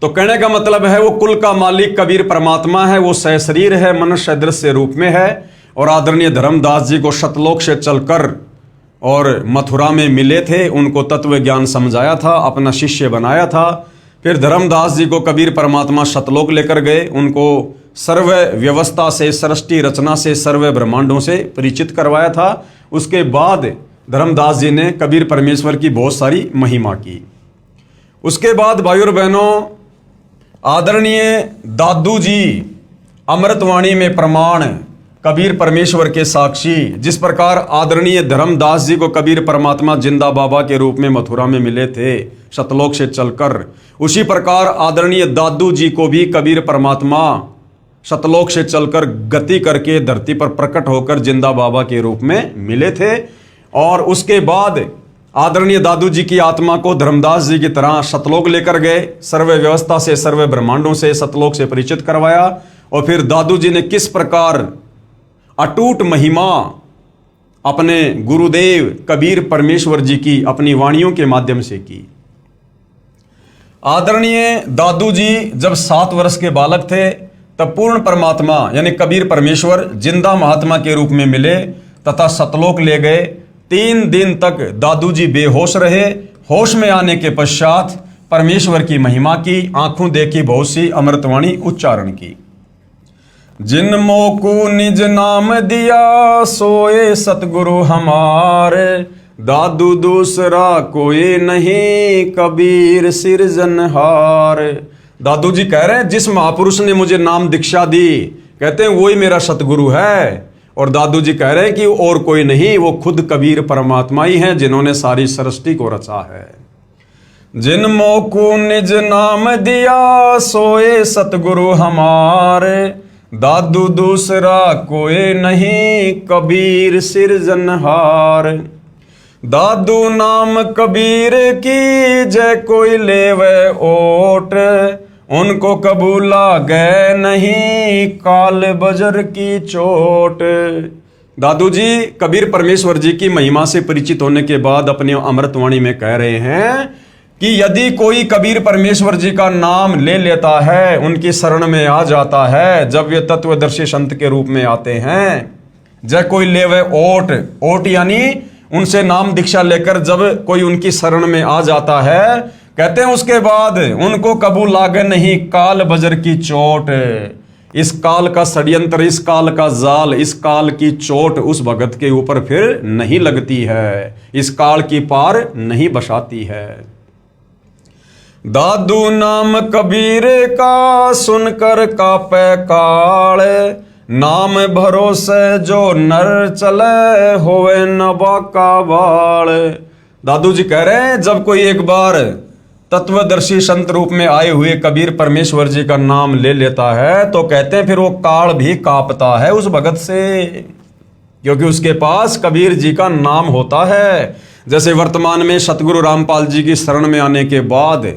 तो कहने का मतलब है वो कुल का मालिक कबीर परमात्मा है, वो सहशरीर है, मनुष्य दृश्य रूप में है। और आदरणीय धर्मदास जी को सतलोक से चलकर और मथुरा में मिले थे, उनको तत्व ज्ञान समझाया था, अपना शिष्य बनाया था। फिर धर्मदास जी को कबीर परमात्मा सतलोक लेकर गए, उनको सर्व व्यवस्था से, सृष्टि रचना से, सर्व ब्रह्मांडों से परिचित करवाया था। उसके बाद धर्मदास जी ने कबीर परमेश्वर की बहुत सारी महिमा की। उसके बाद भाइयों और बहनों, आदरणीय दादू जी अमृतवाणी में प्रमाण, कबीर परमेश्वर के साक्षी, जिस प्रकार आदरणीय धर्मदास जी को कबीर परमात्मा जिंदा बाबा के रूप में मथुरा में मिले थे सतलोक से चलकर, उसी प्रकार आदरणीय दादू जी को भी कबीर परमात्मा सतलोक से चलकर गति करके धरती पर प्रकट होकर जिंदा बाबा के रूप में मिले थे। और उसके बाद आदरणीय दादू जी की आत्मा को धर्मदास जी की तरह सतलोक लेकर गए, सर्व व्यवस्था से, सर्व ब्रह्मांडों से सतलोक से परिचित करवाया। और फिर दादू जी ने किस प्रकार अटूट महिमा अपने गुरुदेव कबीर परमेश्वर जी की अपनी वाणियों के माध्यम से की। आदरणीय दादू जी जब 7 वर्ष के बालक थे, तब पूर्ण परमात्मा यानी कबीर परमेश्वर जिंदा महात्मा के रूप में मिले तथा सतलोक ले गए। 3 दिन तक दादू जी बेहोश रहे। होश में आने के पश्चात परमेश्वर की महिमा की, आंखों देखी बहुत सी अमृतवाणी उच्चारण की। जिन मोकू निज नाम दिया सोए सतगुरु हमारे, दादू दूसरा कोई नहीं कबीर सिरजनहार। दादू जी कह रहे हैं जिस महापुरुष ने मुझे नाम दीक्षा दी, कहते हैं वही मेरा सतगुरु है। और दादू जी कह रहे हैं कि और कोई नहीं, वो खुद कबीर परमात्मा ही हैं जिन्होंने सारी सृष्टि को रचा है। जिन मोकू निज नाम दिया सोए सतगुरु हमारे, दादू दूसरा कोई नहीं कबीर सिरजनहार। दादू नाम कबीर की जय कोई लेवे ओट, उनको कबूला गए नहीं काल बजर की चोट। दादू जी कबीर परमेश्वर जी की महिमा से परिचित होने के बाद अपनी अमृतवाणी में कह रहे हैं कि यदि कोई कबीर परमेश्वर जी का नाम ले लेता है, उनकी शरण में आ जाता है, जब वे तत्वदर्शी संत के रूप में आते हैं, जय कोई लेवे ओट, ओट यानी उनसे नाम दीक्षा लेकर जब कोई उनकी शरण में आ जाता है, कहते हैं उसके बाद उनको कबूल लागे नहीं काल बजर की चोट। इस काल का षड्यंत्र, इस काल का जाल, इस काल की चोट उस भगत के ऊपर फिर नहीं लगती है, इस काल की पार नहीं बसाती है। दादू नाम कबीर का सुनकर कापे काल, नाम भरोसे जो नर चले होवे न बाका बाल। दादू जी कह रहे हैं जब कोई एक बार तत्वदर्शी संत रूप में आए हुए कबीर परमेश्वर जी का नाम ले लेता है तो कहते हैं फिर वो काल भी कांपता है उस भगत से, क्योंकि उसके पास कबीर जी का नाम होता है। जैसे वर्तमान में सतगुरु रामपाल जी की शरण में आने के बाद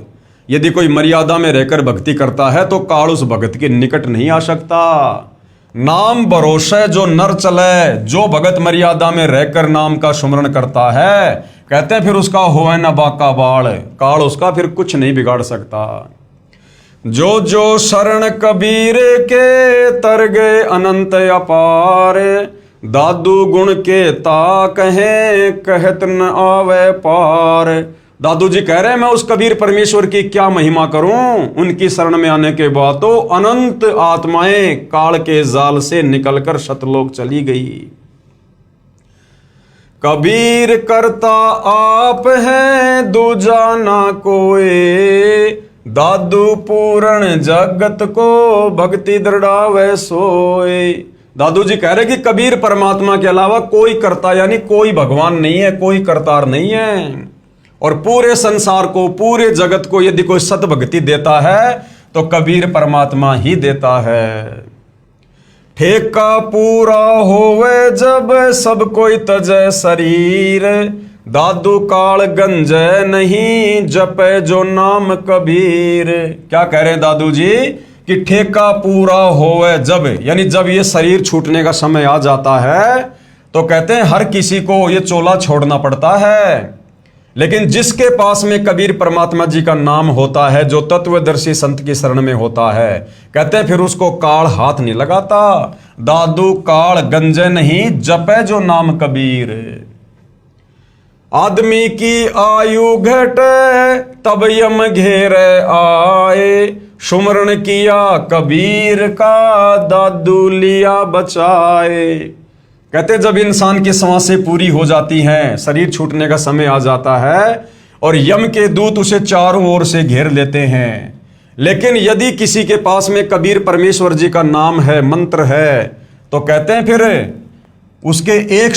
यदि कोई मर्यादा में रहकर भक्ति करता है तो काल उस भगत के निकट नहीं आ सकता। नाम भरोसे जो नर चले, जो भगत मर्यादा में रहकर नाम का सुमरण करता है, कहते हैं फिर उसका होए न बाका बाल, काल उसका फिर कुछ नहीं बिगाड़ सकता। जो जो शरण कबीर के तर गए अनंत अपार, दादू गुण के ता कहे कहत न आवे पार। दादू जी कह रहे हैं मैं उस कबीर परमेश्वर की क्या महिमा करूं, उनकी शरण में आने के बाद तो अनंत आत्माएं काल के जाल से निकलकर सतलोक चली गई। कबीर करता आप है दूजा ना कोई, दादू पूर्ण जगत को भक्ति दृढ़ावे सोए। दादू जी कह रहे कि कबीर परमात्मा के अलावा कोई करता यानी कोई भगवान नहीं है, कोई करतार नहीं है। और पूरे संसार को, पूरे जगत को यदि कोई सत भक्ति देता है तो कबीर परमात्मा ही देता है। ठेका पूरा होवे जब सब कोई तजे शरीर, दादू काल गंजे नहीं जपे जो नाम कबीर। क्या कह रहे हैं दादू जी कि ठेका पूरा होवे जब, यानी जब ये शरीर छूटने का समय आ जाता है तो कहते हैं हर किसी को ये चोला छोड़ना पड़ता है। लेकिन जिसके पास में कबीर परमात्मा जी का नाम होता है, जो तत्वदर्शी संत की शरण में होता है, कहते हैं फिर उसको काल हाथ नहीं लगाता। दादू काल गंजे नहीं जपे जो नाम कबीर। आदमी की आयु घटे तब यम घेरे आए, सुमरण किया कबीर का दादू लिया बचाए। कहते जब इंसान की सांसें पूरी हो जाती हैं, शरीर छूटने का समय आ जाता है और यम के दूत उसे चारों ओर से घेर लेते हैं, लेकिन यदि किसी के पास में कबीर परमेश्वर जी का नाम है, मंत्र है, तो कहते हैं फिर उसके एक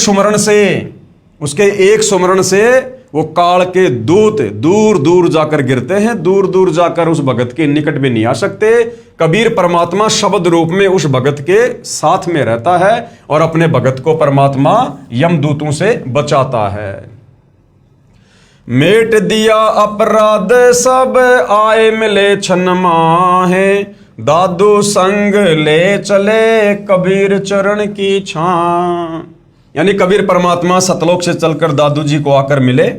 सुमरण से वो काल के दूत दूर दूर जाकर गिरते हैं, दूर दूर जाकर उस भगत के निकट भी नहीं आ सकते। कबीर परमात्मा शब्द रूप में उस भगत के साथ में रहता है और अपने भगत को परमात्मा यमदूतों से बचाता है। मेट दिया अपराध सब आए मिले छन माहे, दादू संग ले चले कबीर चरण की छां। यानी कबीर परमात्मा सतलोक से चलकर दादू जी को आकर मिले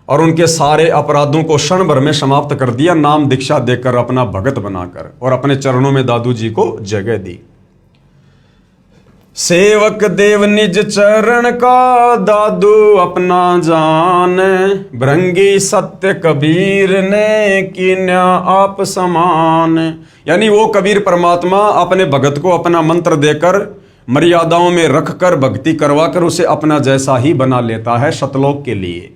और उनके सारे अपराधों को क्षण भर में समाप्त कर दिया, नाम दीक्षा देकर अपना भगत बनाकर, और अपने चरणों में दादू जी को जगह दी। सेवक देव निज चरण का दादू अपना जान, भृंगी सत्य कबीर ने कीन्या आप समान। यानी वो कबीर परमात्मा अपने भगत को अपना मंत्र देकर मर्यादाओं में रखकर भक्ति करवाकर उसे अपना जैसा ही बना लेता है सतलोक के लिए।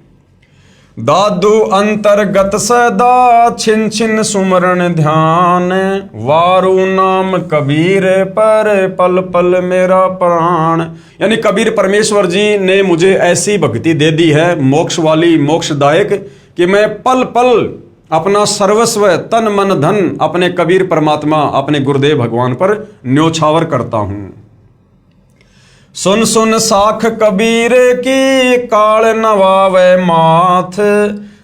दादू अंतर्गत सदा छिन छिन सुमरण ध्यान, वारु नाम कबीर पर पल पल मेरा प्राण। यानी कबीर परमेश्वर जी ने मुझे ऐसी भक्ति दे दी है, मोक्ष वाली, मोक्षदायक, कि मैं पल पल अपना सर्वस्व तन मन धन अपने कबीर परमात्मा, अपने गुरुदेव भगवान पर न्योछावर करता हूं। सुन सुन साख कबीर की काल नवावे माथ,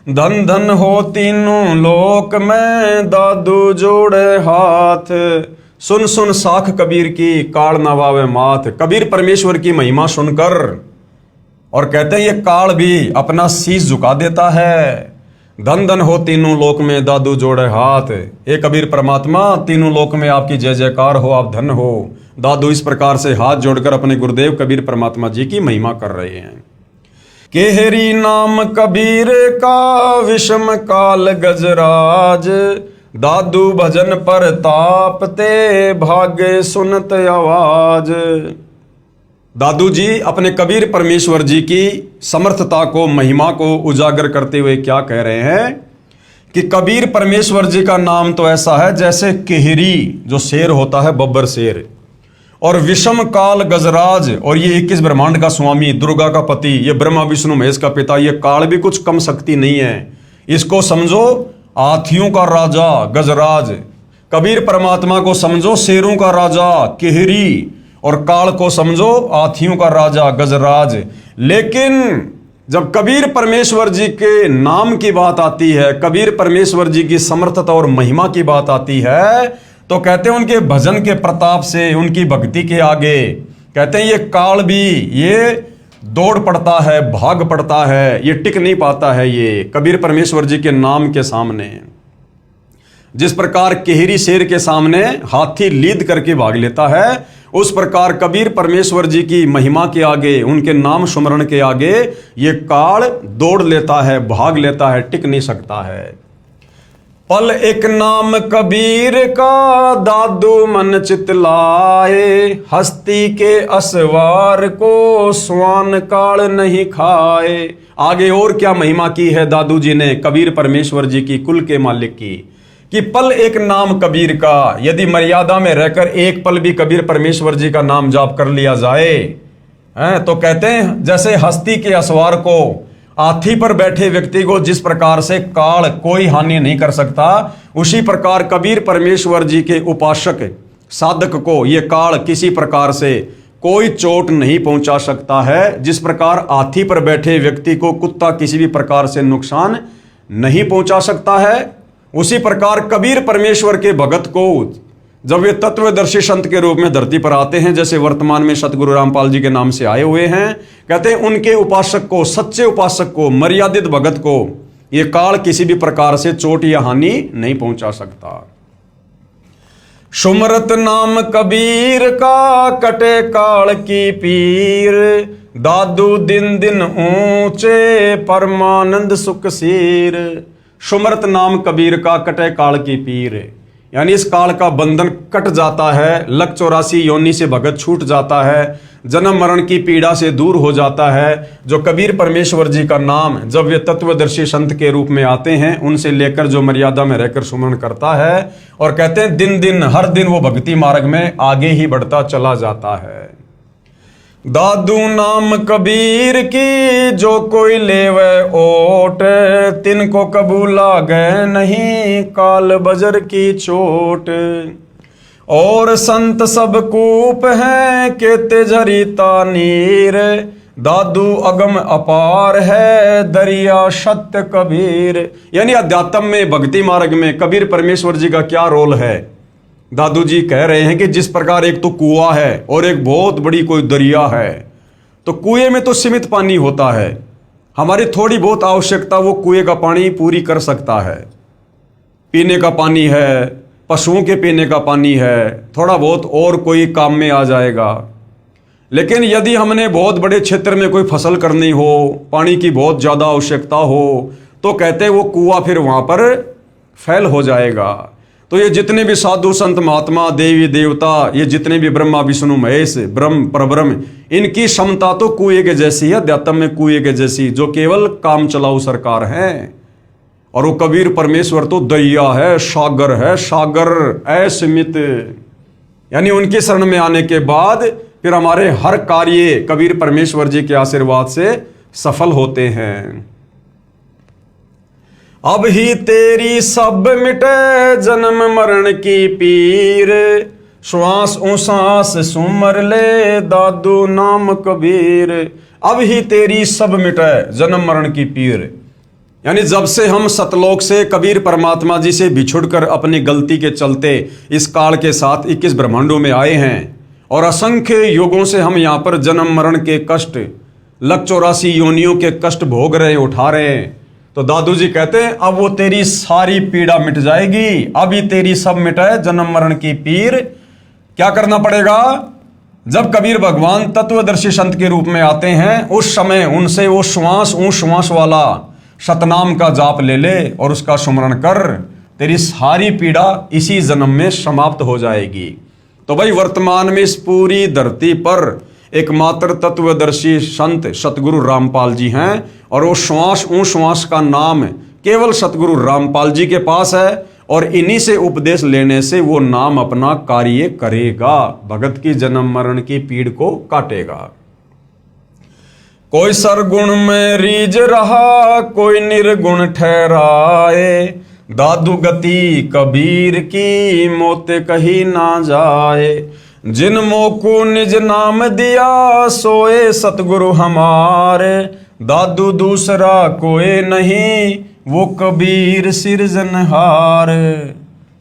धन धन हो तीनों लोक में दादू जोड़े हाथ। सुन सुन साख कबीर की काल नवावे माथ। कबीर परमेश्वर की महिमा सुनकर और कहते हैं ये काल भी अपना शीश झुका देता है। धन धन हो तीनों लोक में दादू जोड़े हाथ। हे कबीर परमात्मा, तीनों लोक में आपकी जय जयकार हो, आप धन हो। दादू इस प्रकार से हाथ जोड़कर अपने गुरुदेव कबीर परमात्मा जी की महिमा कर रहे हैं। केहरी नाम कबीर का विषम काल गजराज, दादू भजन पर तापते भागे सुनत आवाज। दादू जी अपने कबीर परमेश्वर जी की समर्थता को, महिमा को उजागर करते हुए क्या कह रहे हैं कि कबीर परमेश्वर जी का नाम तो ऐसा है जैसे केहरी, जो शेर होता है, बब्बर शेर, और विषम काल गजराज, और ये 21 ब्रह्मांड का स्वामी, दुर्गा का पति, ये ब्रह्मा विष्णु महेश का पिता, ये काल भी कुछ कम शक्ति नहीं है। इसको समझो हाथियों का राजा गजराज, कबीर परमात्मा को समझो शेरों का राजा केहरी, और काल को समझो हाथियों का राजा गजराज। लेकिन जब कबीर परमेश्वर जी के नाम की बात आती है, कबीर परमेश्वर जी की समर्थता और महिमा की बात आती है, तो कहते हैं उनके भजन के प्रताप से, उनकी भक्ति के आगे कहते हैं ये काल भी ये दौड़ पड़ता है, भाग पड़ता है, ये टिक नहीं पाता है ये कबीर परमेश्वर जी के नाम के सामने। जिस प्रकार केहरी शेर के सामने हाथी लीद करके भाग लेता है, उस प्रकार कबीर परमेश्वर जी की महिमा के आगे, उनके नाम सुमरण के आगे ये काल दौड़ लेता है, भाग लेता है, टिक नहीं सकता है। पल एक नाम कबीर का दादू मन चितलाए, हस्ती के असवार को स्वान काल नहीं खाए। आगे और क्या महिमा की है दादू जी ने कबीर परमेश्वर जी की, कुल के मालिक की, कि पल एक नाम कबीर का, यदि मर्यादा में रहकर एक पल भी कबीर परमेश्वर जी का नाम जाप कर लिया जाए, तो कहते हैं जैसे हस्ती के असवार को, हाथी पर बैठे व्यक्ति को जिस प्रकार से काल कोई हानि नहीं कर सकता, उसी प्रकार कबीर परमेश्वर जी के उपासक साधक को ये काल किसी प्रकार से कोई चोट नहीं पहुंचा सकता है। जिस प्रकार हाथी पर बैठे व्यक्ति को कुत्ता किसी भी प्रकार से नुकसान नहीं पहुंचा सकता है, उसी प्रकार कबीर परमेश्वर के भगत को जब वे तत्वदर्शी संत के रूप में धरती पर आते हैं, जैसे वर्तमान में सतगुरु रामपाल जी के नाम से आए हुए हैं, कहते हैं उनके उपासक को, सच्चे उपासक को, मर्यादित भगत को ये काल किसी भी प्रकार से चोट या हानि नहीं पहुंचा सकता। सुमरत नाम कबीर का कटे काल की पीर, दादू दिन दिन ऊंचे परमानंद सुख सीर। सुमरत नाम कबीर का कटे काल की पीर, यानी इस काल का बंधन कट जाता है, लक 84 योनि से भगत छूट जाता है, जन्म मरण की पीड़ा से दूर हो जाता है। जो कबीर परमेश्वर जी का नाम जब वे तत्वदर्शी संत के रूप में आते हैं, उनसे लेकर जो मर्यादा में रहकर सुमरण करता है, और कहते हैं दिन दिन हर दिन वो भक्ति मार्ग में आगे ही बढ़ता चला जाता है। दादू नाम कबीर की जो कोई लेवे ओट, तिनको कबूला गए नहीं काल बजर की चोट। और संत सब कूप हैं केते झरीता नीर, दादू अगम अपार है दरिया सत्य कबीर। यानी अध्यात्म में, भक्ति मार्ग में कबीर परमेश्वर जी का क्या रोल है। दादू जी कह रहे हैं कि जिस प्रकार एक तो कुआं है और एक बहुत बड़ी कोई दरिया है, तो कुएं में तो सीमित पानी होता है, हमारी थोड़ी बहुत आवश्यकता वो कुएं का पानी पूरी कर सकता है। पीने का पानी है, पशुओं के पीने का पानी है, थोड़ा बहुत और कोई काम में आ जाएगा। लेकिन यदि हमने बहुत बड़े क्षेत्र में कोई फसल करनी हो, पानी की बहुत ज़्यादा आवश्यकता हो, तो कहते हैं वो कुआं फिर वहाँ पर फैल हो जाएगा। तो ये जितने भी साधु संत महात्मा, देवी देवता, ये जितने भी ब्रह्मा विष्णु महेश, ब्रह्म परब्रह्म, इनकी क्षमता तो कुएं के जैसी है, अध्यात्म में कुएं के जैसी, जो केवल काम चलाऊ सरकार है। और वो कबीर परमेश्वर तो दरिया है, सागर है, सागर असीमित। यानी उनकी शरण में आने के बाद फिर हमारे हर कार्य कबीर परमेश्वर जी के आशीर्वाद से सफल होते हैं। अब ही तेरी सब मिटे जन्म मरण की पीर, श्वास उसास सुमर ले दादू नाम कबीर। अब ही तेरी सब मिटे जन्म मरण की पीर, यानी जब से हम सतलोक से कबीर परमात्मा जी से बिछुड़कर अपनी गलती के चलते इस काल के साथ 21 ब्रह्मांडों में आए हैं, और असंख्य युगों से हम यहाँ पर जन्म मरण के कष्ट, लक 84 योनियों के कष्ट भोग रहे, उठा रहे हैं। तो दादू जी कहते हैं अब वो तेरी सारी पीड़ा मिट जाएगी, अभी तेरी सब मिटाए जन्म मरण की पीर। क्या करना पड़ेगा? जब कबीर भगवान तत्वदर्शी संत के रूप में आते हैं, उस समय उनसे वो श्वास वाला सतनाम का जाप ले ले और उसका सुमरण कर, तेरी सारी पीड़ा इसी जन्म में समाप्त हो जाएगी। तो भाई वर्तमान में इस पूरी धरती पर एकमात्र तत्वदर्शी संत सतगुरु रामपाल जी हैं, और वो श्वास का नाम केवल सतगुरु रामपाल जी के पास है। और इन्हीं से उपदेश लेने से वो नाम अपना कार्य करेगा, भगत की जन्म मरण की पीड़ को काटेगा। कोई सरगुण में रीझ रहा, कोई निर्गुण ठहराए, दादू गति कबीर की मोते कही ना जाए। जिन मोको निज नाम दिया, सोए सतगुरु हमारे, दादू दूसरा कोई नहीं, वो कबीर सृजनहार।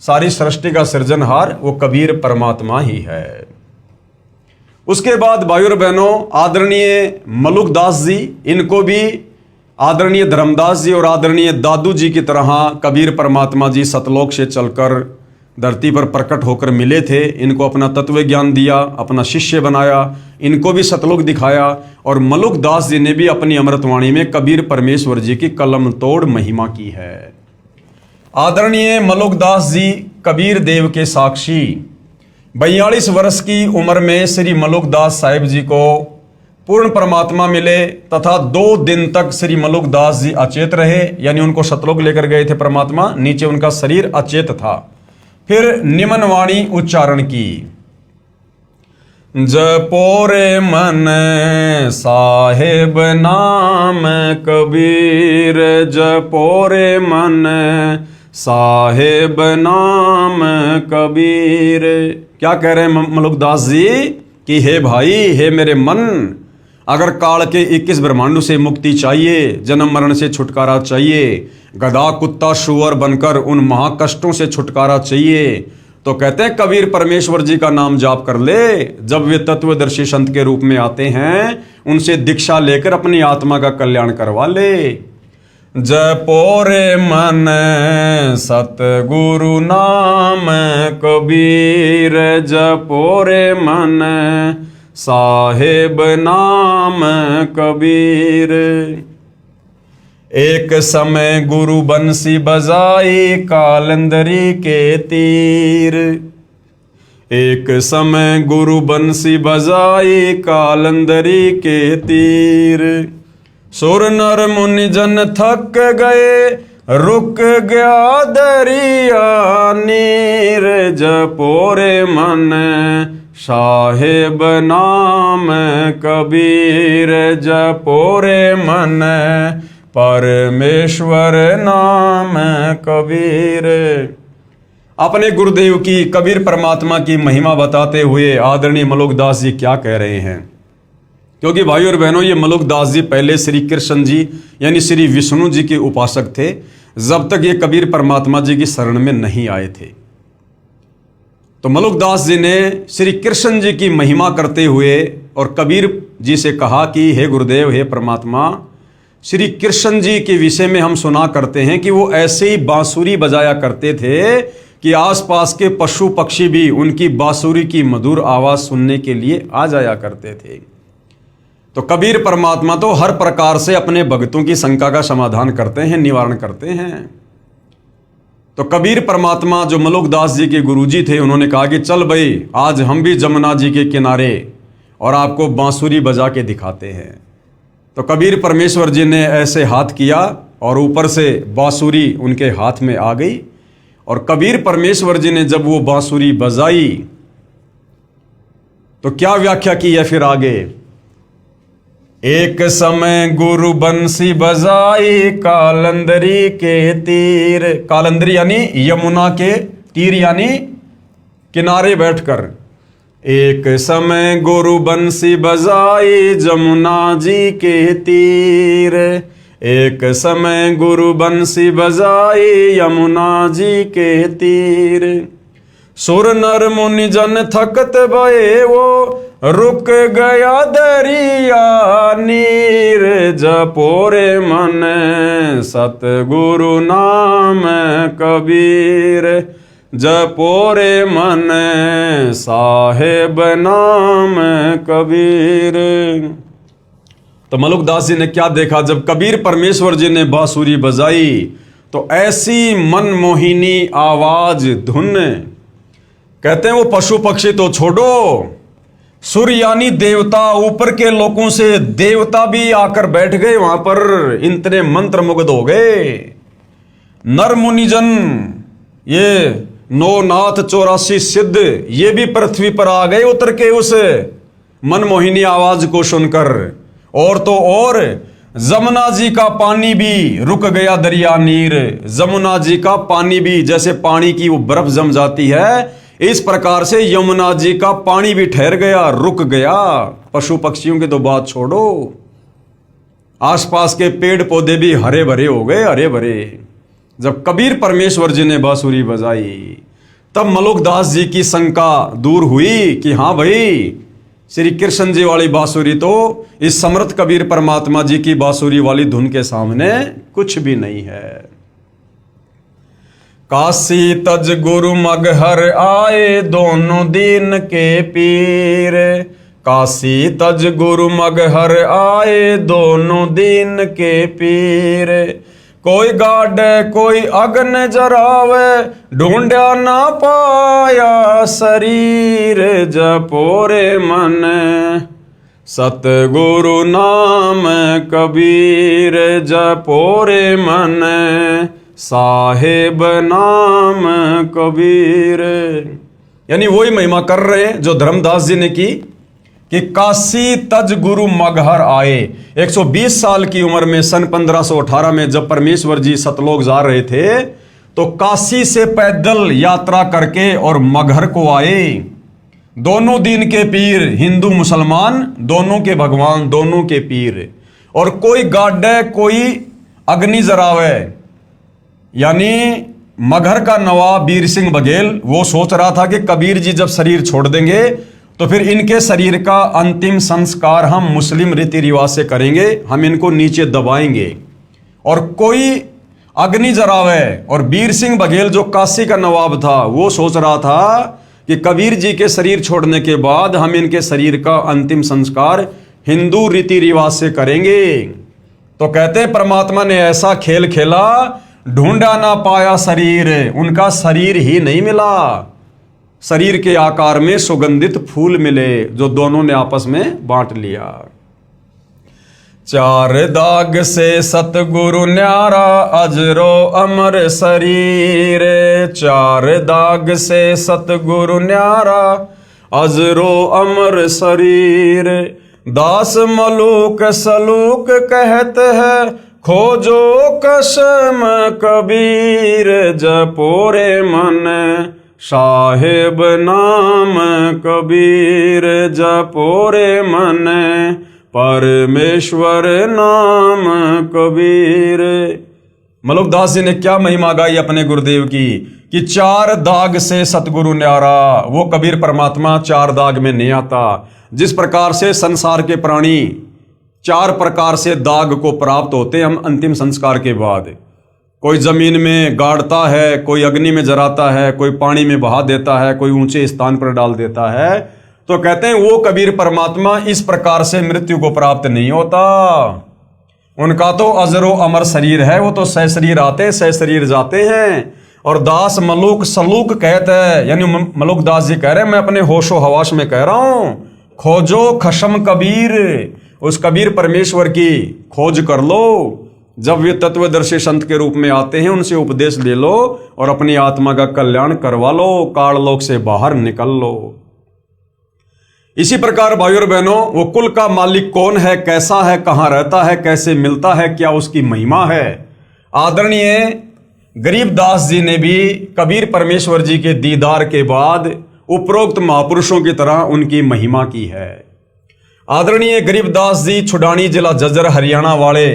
सारी सृष्टि का सृजनहार वो कबीर परमात्मा ही है। उसके बाद भाइयों और बहनों, आदरणीय मलुकदास जी, इनको भी आदरणीय धर्मदास जी और आदरणीय दादू जी की तरह कबीर परमात्मा जी सतलोक से चलकर धरती पर प्रकट होकर मिले थे। इनको अपना तत्व ज्ञान दिया, अपना शिष्य बनाया, इनको भी सतलोक दिखाया। और मलुकदास जी ने भी अपनी अमृतवाणी में कबीर परमेश्वर जी की कलम तोड़ महिमा की है। आदरणीय मलुकदास जी कबीर देव के साक्षी 42 वर्ष की उम्र में श्री मलुकदास साहिब जी को पूर्ण परमात्मा मिले तथा 2 दिन तक श्री मलुकदास जी अचेत रहे, यानी उनको सतलोक लेकर गए थे परमात्मा, नीचे उनका शरीर अचेत था। फिर निमन वाणी उच्चारण की, जपो रे मन साहेब नाम कबीर, जपो रे मन साहेब नाम कबीर। क्या कह रहे हैं मलुकदास जी कि हे भाई, हे मेरे मन, अगर काल के 21 ब्रह्मांडों से मुक्ति चाहिए, जन्म मरण से छुटकारा चाहिए, गधा कुत्ता शुअर बनकर उन महाकष्टों से छुटकारा चाहिए, तो कहते हैं कबीर परमेश्वर जी का नाम जाप कर ले। जब वे तत्वदर्शी संत के रूप में आते हैं, उनसे दीक्षा लेकर अपनी आत्मा का कल्याण करवा ले। जपो रे मन सतगुरु नाम कबीर, जपो रे मन साहेब नाम कबीर। एक समय गुरु बंसी बजाई कालंदरी के तीर, एक समय गुरु बंसी बजाई कालंदरी के तीर। सुर नर मुनि जन थक गए, रुक गया दरिया नीर, जपो रे मन साहेब नाम कबीर, जपो रे मन परमेश्वर नाम कबीर। अपने गुरुदेव की, कबीर परमात्मा की महिमा बताते हुए आदरणीय मलुकदास जी क्या कह रहे हैं? क्योंकि भाइयों और बहनों, ये मलुकदास जी पहले श्री कृष्ण जी यानी श्री विष्णु जी के उपासक थे, जब तक ये कबीर परमात्मा जी की शरण में नहीं आए थे। तो मलुकदास जी ने श्री कृष्ण जी की महिमा करते हुए और कबीर जी से कहा कि हे गुरुदेव, हे परमात्मा, श्री कृष्ण जी के विषय में हम सुना करते हैं कि वो ऐसे ही बांसुरी बजाया करते थे कि आसपास के पशु पक्षी भी उनकी बांसुरी की मधुर आवाज सुनने के लिए आ जाया करते थे। तो कबीर परमात्मा तो हर प्रकार से अपने भक्तों की शंका का समाधान करते हैं, निवारण करते हैं। तो कबीर परमात्मा जो मलुकदास जी के गुरुजी थे, उन्होंने कहा कि चल भाई, आज हम भी जमुना जी के किनारे और आपको बांसुरी बजा के दिखाते हैं। तो कबीर परमेश्वर जी ने ऐसे हाथ किया और ऊपर से बांसुरी उनके हाथ में आ गई। और कबीर परमेश्वर जी ने जब वो बांसुरी बजाई तो क्या व्याख्या की है फिर आगे? एक समय गुरु बंसी बजाई कालंदरी के तीर, कालंदरी यानी यमुना के तीर यानी किनारे बैठकर। एक समय गुरु बंसी बजाई जमुना जी के तीर, एक समय गुरु बंसी बजाई यमुना जी के तीर। सुर नर मुनि जन थकत भये वो रुक गया दरिया नीर, जपो रे मन सतगुरु नाम कबीर, जपो रे मन साहेब नाम कबीर। तो मलुकदास जी ने क्या देखा? जब कबीर परमेश्वर जी ने बांसुरी बजाई तो ऐसी मनमोहिनी आवाज, धुन, कहते हैं वो पशु पक्षी तो छोड़ो, सुर यानी देवता, ऊपर के लोगों से देवता भी आकर बैठ गए वहां पर, इतने मंत्र मुग्ध हो गए। नर मुनिजन ये 9 नाथ 84 सिद्ध ये भी पृथ्वी पर आ गए उतर के उस मनमोहिनी आवाज को सुनकर। और तो और जमुना जी का पानी भी रुक गया दरिया नीर। जमुना जी का पानी भी, जैसे पानी की वो बर्फ जम जाती है, इस प्रकार से यमुना जी का पानी भी ठहर गया, रुक गया। पशु पक्षियों की तो बात छोड़ो, आसपास के पेड़ पौधे भी हरे भरे हो गए, हरे भरे। जब कबीर परमेश्वर जी ने बांसुरी बजाई तब मलुकदास जी की शंका दूर हुई कि हाँ भाई, श्री कृष्ण जी वाली बांसुरी तो इस समर्थ कबीर परमात्मा जी की बांसुरी वाली धुन के सामने कुछ भी नहीं है। काशी तज गुरु मगहर आए दोनों दीन के पीर। काशी तज गुरु मगहर आए दोनों दीन के पीर। कोई गाड़े कोई अग्न जरावे ढूंढा ना पाया शरीर। जपोरे मन सतगुरु नाम कबीर। जपोरे मन साहेब नाम कबीर। यानी वही महिमा कर रहे हैं जो धर्मदास जी ने की कि काशी तज गुरु मगहर आए। 120 साल की उम्र में सन 1518 में जब परमेश्वर जी सतलोक जा रहे थे तो काशी से पैदल यात्रा करके और मगहर को आए। दोनों दीन के पीर, हिंदू मुसलमान दोनों के भगवान, दोनों के पीर। और कोई गाड़े कोई अग्नि जरावे, यानी मगहर का नवाब वीर सिंह बघेल वो सोच रहा था कि कबीर जी जब शरीर छोड़ देंगे तो फिर इनके शरीर का अंतिम संस्कार हम मुस्लिम रीति रिवाज से करेंगे, हम इनको नीचे दबाएंगे। और कोई अग्नि जरावे, और वीर सिंह बघेल जो काशी का नवाब था वो सोच रहा था कि कबीर जी के शरीर छोड़ने के बाद हम इनके शरीर का अंतिम संस्कार हिंदू रीति रिवाज से करेंगे। तो कहते हैं परमात्मा ने ऐसा खेल खेला, ढूंढा ना पाया शरीर, उनका शरीर ही नहीं मिला। शरीर के आकार में सुगंधित फूल मिले जो दोनों ने आपस में बांट लिया। चार दाग से सतगुरु न्यारा अजरो अमर शरीर। चार दाग से सतगुरु न्यारा अजरो अमर शरीर। दास मलूक सलूक कहते हैं खोजो कसम कबीर। जपोरे मन साहेब नाम कबीर। जपोरे मन परमेश्वर नाम कबीर। मलुकदास जी ने क्या महिमा गाई अपने गुरुदेव की कि चार दाग से सतगुरु न्यारा। वो कबीर परमात्मा चार दाग में नहीं आता। जिस प्रकार से संसार के प्राणी 4 प्रकार से दाग को प्राप्त होते हैं हम अंतिम संस्कार के बाद। कोई जमीन में गाड़ता है, कोई अग्नि में जराता है, कोई पानी में बहा देता है, कोई ऊंचे स्थान पर डाल देता है। तो कहते हैं वो कबीर परमात्मा इस प्रकार से मृत्यु को प्राप्त नहीं होता। उनका तो अजरो अमर शरीर है, वो तो सह शरीर आते सह शरीर जाते हैं। और दास मलूक सलूक कहते हैं, यानी मलुकदास जी कह रहे हैं मैं अपने होशो हवास में कह रहा हूं, खोजो खशम कबीर। उस कबीर परमेश्वर की खोज कर लो। जब वे तत्वदर्शी संत के रूप में आते हैं उनसे उपदेश ले लो और अपनी आत्मा का कल्याण करवा लो, काललोक से बाहर निकल लो। इसी प्रकार भाइयों और बहनों, वो कुल का मालिक कौन है, कैसा है, कहां रहता है, कैसे मिलता है, क्या उसकी महिमा है। आदरणीय गरीबदास जी ने भी कबीर परमेश्वर जी के दीदार के बाद उपरोक्त महापुरुषों की तरह उनकी महिमा की है। आदरणीय गरीबदास जी छुडानी जिला जज्जर हरियाणा वाले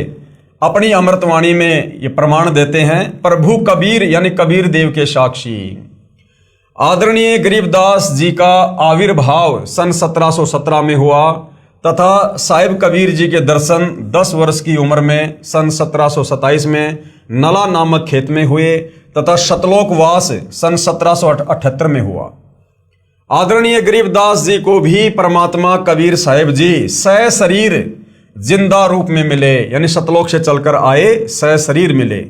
अपनी अमृतवाणी में ये प्रमाण देते हैं, प्रभु कबीर यानी कबीर देव के साक्षी। आदरणीय गरीबदास जी का आविर्भाव सन 1717 में हुआ तथा साहिब कबीर जी के दर्शन 10 वर्ष की उम्र में सन 1727 में नला नामक खेत में हुए तथा सतलोकवास सन 1778 में हुआ। आदरणीय गरीबदास जी को भी परमात्मा कबीर साहिब जी सह शरीर जिंदा रूप में मिले, यानी सतलोक से चलकर आए, सह शरीर मिले।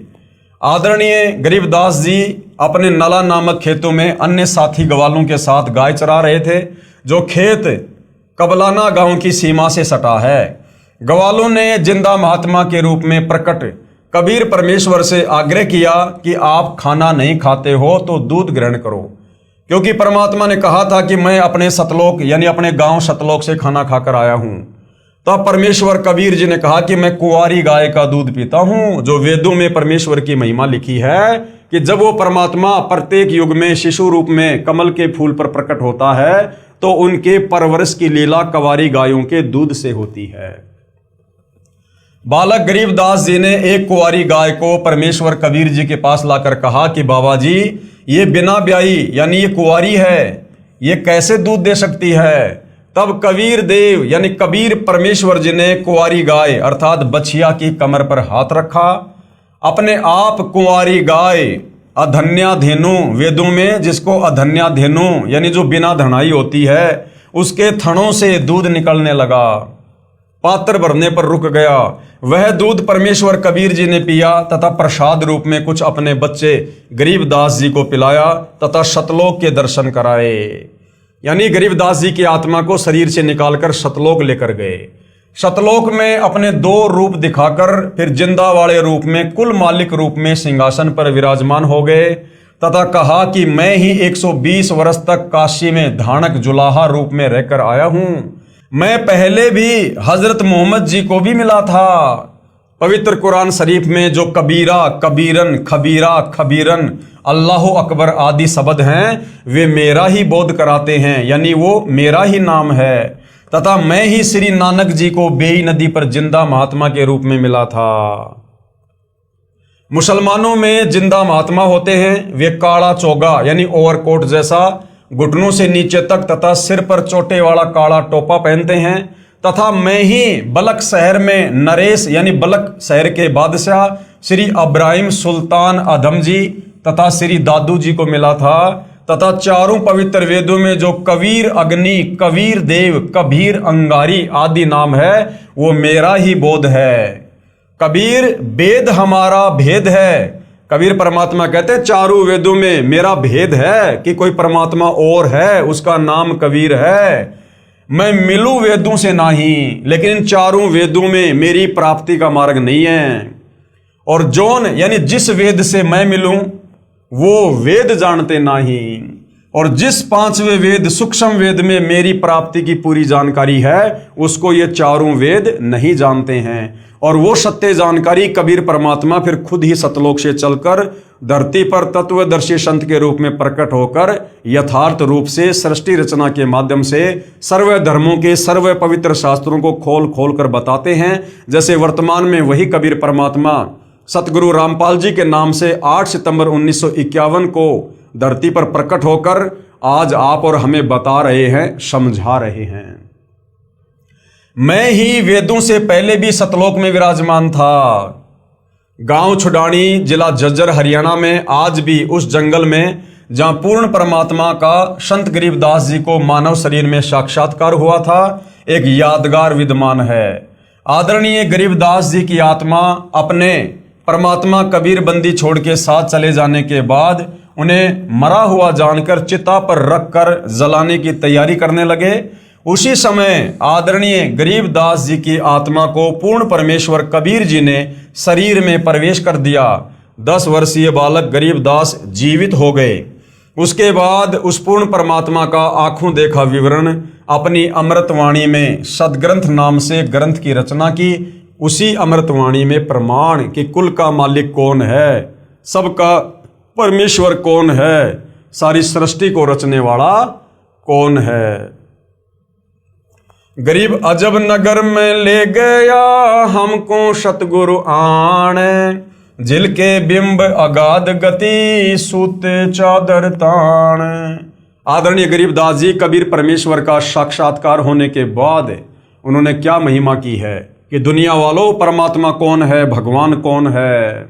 आदरणीय गरीबदास जी अपने नला नामक खेतों में अन्य साथी ग्वालों के साथ गाय चरा रहे थे, जो खेत कबलाना गांव की सीमा से सटा है। ग्वालों ने जिंदा महात्मा के रूप में प्रकट कबीर परमेश्वर से आग्रह किया कि आप खाना नहीं खाते हो तो दूध ग्रहण करो, क्योंकि परमात्मा ने कहा था कि मैं अपने सतलोक यानी अपने गांव सतलोक से खाना खाकर आया हूं। तब परमेश्वर कबीर जी ने कहा कि मैं कुंवारी गाय का दूध पीता हूं। जो वेदों में परमेश्वर की महिमा लिखी है कि जब वो परमात्मा प्रत्येक युग में शिशु रूप में कमल के फूल पर प्रकट होता है तो उनके परवरिश की लीला कुंवारी गायों के दूध से होती है। बालक गरीबदास जी ने एक कुंवारी गाय को परमेश्वर कबीर जी के पास लाकर कहा कि बाबा जी, ये बिना ब्याई यानी ये कुंवारी है, ये कैसे दूध दे सकती है। तब कबीर देव यानी कबीर परमेश्वर जी ने कुंवारी गाय अर्थात बछिया की कमर पर हाथ रखा। अपने आप कुंवारी गाय अधन्या धेनु, वेदों में जिसको अधन्या धेनु यानी जो बिना धनाई होती है, उसके थनों से दूध निकलने लगा। पात्र भरने पर रुक गया। वह दूध परमेश्वर कबीर जी ने पिया तथा प्रसाद रूप में कुछ अपने बच्चे गरीबदास जी को पिलाया तथा सतलोक के दर्शन कराए। यानी गरीबदास जी की आत्मा को शरीर से निकालकर सतलोक लेकर गए। सतलोक में अपने दो रूप दिखाकर फिर जिंदा वाले रूप में कुल मालिक रूप में सिंहासन पर विराजमान हो गए तथा कहा कि मैं ही 120 वर्ष तक काशी में धानक जुलाहा रूप में रहकर आया हूं। मैं पहले भी हजरत मोहम्मद जी को भी मिला था। पवित्र कुरान शरीफ में जो कबीरा, कबीरन, खबीरा, खबीरन, अल्लाह अकबर आदि शब्द हैं वे मेरा ही बोध कराते हैं, यानी वो मेरा ही नाम है। तथा मैं ही श्री नानक जी को बेई नदी पर जिंदा महात्मा के रूप में मिला था। मुसलमानों में जिंदा महात्मा होते हैं, वे काला चोगा यानी ओवरकोट जैसा घुटनों से नीचे तक तथा सिर पर चोटे वाला काला टोपा पहनते हैं। तथा मैं ही बलक शहर में नरेश यानी बलक शहर के बादशाह श्री इब्राहिम सुल्तान आदम जी तथा श्री दादू जी को मिला था। तथा चारों पवित्र वेदों में जो कबीर अग्नि, कबीर देव, कबीर अंगारी आदि नाम है वो मेरा ही बोध है। कबीर वेद हमारा भेद है। कबीर परमात्मा कहते हैं चारों वेदों में मेरा भेद है कि कोई परमात्मा और है, उसका नाम कबीर है। मैं मिलूं वेदों से नहीं, लेकिन इन चारों वेदों में मेरी प्राप्ति का मार्ग नहीं है। और जौन यानी जिस वेद से मैं मिलूं वो वेद जानते नहीं। और जिस पांचवें वेद सूक्ष्म वेद में मेरी प्राप्ति की पूरी जानकारी है उसको ये चारों वेद नहीं जानते हैं। और वो सत्य जानकारी कबीर परमात्मा फिर खुद ही सतलोक से चलकर धरती पर तत्वदर्शी संत के रूप में प्रकट होकर यथार्थ रूप से सृष्टि रचना के माध्यम से सर्व धर्मों के सर्व पवित्र शास्त्रों को खोल खोल कर बताते हैं। जैसे वर्तमान में वही कबीर परमात्मा सतगुरु रामपाल जी के नाम से 8 सितंबर 1951 को धरती पर प्रकट होकर आज आप और हमें बता रहे हैं, समझा रहे हैं। मैं ही वेदों से पहले भी सतलोक में विराजमान था। गांव छुडानी, जिला झज्जर, हरियाणा में आज भी उस जंगल में जहां पूर्ण परमात्मा का संत गरीबदास जी को मानव शरीर में साक्षात्कार हुआ था, एक यादगार विद्यमान है। आदरणीय गरीबदास जी की आत्मा अपने परमात्मा कबीर बंदी छोड़ के साथ चले जाने के बाद उन्हें मरा हुआ जानकर चिता पर रखकर जलाने की तैयारी करने लगे। उसी समय आदरणीय गरीबदास जी की आत्मा को पूर्ण परमेश्वर कबीर जी ने शरीर में प्रवेश कर दिया। 10 वर्षीय बालक गरीबदास जीवित हो गए। उसके बाद उस पूर्ण परमात्मा का आंखों देखा विवरण अपनी अमृतवाणी में सदग्रंथ नाम से ग्रंथ की रचना की। उसी अमृतवाणी में प्रमाण कि कुल का मालिक कौन है, सबका परमेश्वर कौन है, सारी सृष्टि को रचने वाला कौन है। गरीब अजब नगर में ले गया हमको सतगुरु आण, जिल के बिंब अगाध गति सूते चादर ताण। आदरणीय गरीबदास जी कबीर परमेश्वर का साक्षात्कार होने के बाद उन्होंने क्या महिमा की है कि दुनिया वालों परमात्मा कौन है, भगवान कौन है।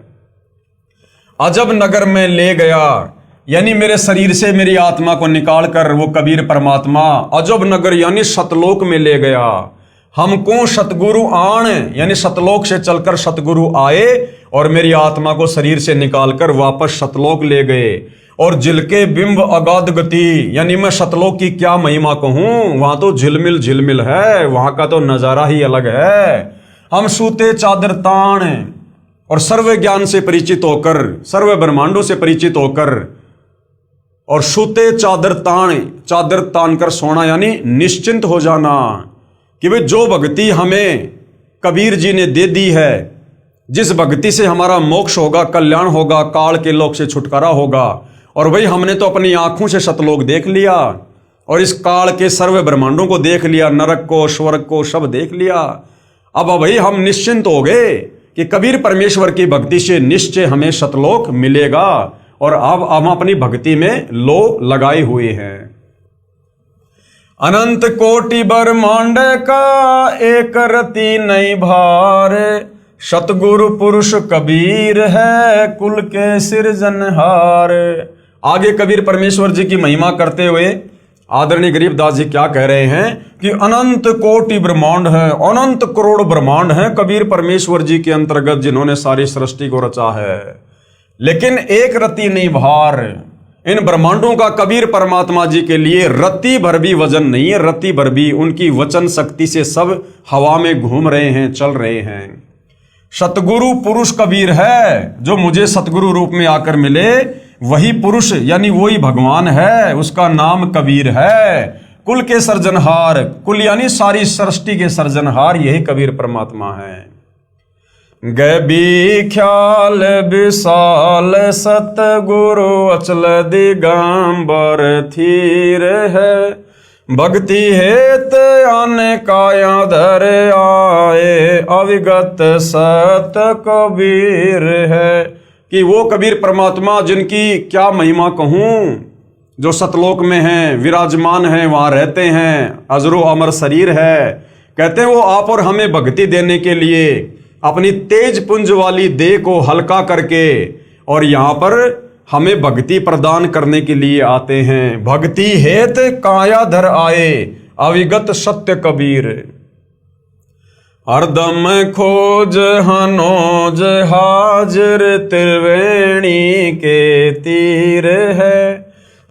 अजब नगर में ले गया यानी मेरे शरीर से मेरी आत्मा को निकालकर वो कबीर परमात्मा अजब नगर यानी सतलोक में ले गया। हमको सतगुरु आण यानी सतलोक से चलकर सतगुरु आए और मेरी आत्मा को शरीर से निकालकर वापस सतलोक ले गए। और जिलके बिंब अगाध गति यानी मैं सतलोक की क्या महिमा कहूं, वहां तो झिलमिल झिलमिल है, वहां का तो नजारा ही अलग है। हम सूते चादर ताण और सर्व ज्ञान से परिचित होकर, सर्व ब्रह्मांडों से परिचित होकर और सूते चादर तान कर सोना, यानी निश्चिंत हो जाना कि भाई जो भक्ति हमें कबीर जी ने दे दी है, जिस भक्ति से हमारा मोक्ष होगा, कल्याण होगा, काल के लोक से छुटकारा होगा। और भाई हमने तो अपनी आंखों से सतलोक देख लिया और इस काल के सर्व ब्रह्मांडों को देख लिया, नरक को, स्वर्ग को, सब देख लिया। अब भाई हम निश्चिंत हो गए कि कबीर परमेश्वर की भक्ति से निश्चय हमें सतलोक मिलेगा। और अब हम अपनी भक्ति में लो लगाए हुए हैं। अनंत कोटि ब्रह्मांड का एक रति नहीं भार, सतगुरु पुरुष कबीर है कुल के सिरजनहार। आगे कबीर परमेश्वर जी की महिमा करते हुए आदरणीय गरीबदास जी क्या कह रहे हैं कि अनंत कोटि ब्रह्मांड है, अनंत करोड़ ब्रह्मांड है कबीर परमेश्वर जी के अंतर्गत, जिन्होंने सारी सृष्टि को रचा है। लेकिन एक रति नहीं भार, इन ब्रह्मांडों का कबीर परमात्मा जी के लिए रति भर भी वजन नहीं है। रति भर भी उनकी वचन शक्ति से सब हवा में घूम रहे हैं, चल रहे हैं। सतगुरु पुरुष कबीर है, जो मुझे सतगुरु रूप में आकर मिले वही पुरुष यानी वही भगवान है, उसका नाम कबीर है। कुल के सर्जनहार, कुल यानी सारी सृष्टि के सर्जनहार यही कबीर परमात्मा है। गबी ख्याल विशाल सतगुरु अचल दिगंबर थीर है, भक्ति हेत आने काया धर आए, अविगत सत कबीर है। कि वो कबीर परमात्मा जिनकी क्या महिमा कहूँ, जो सतलोक में हैं, विराजमान हैं, वहाँ रहते हैं, अजरो अमर शरीर है। कहते हैं वो आप और हमें भक्ति देने के लिए अपनी तेज पुंज वाली देह को हल्का करके और यहाँ पर हमें भक्ति प्रदान करने के लिए आते हैं। भक्ति हेत काया धर आए, अविगत सत्य कबीर। हरदम खोज हनोज हाजिर त्रिवेणी के तीर है,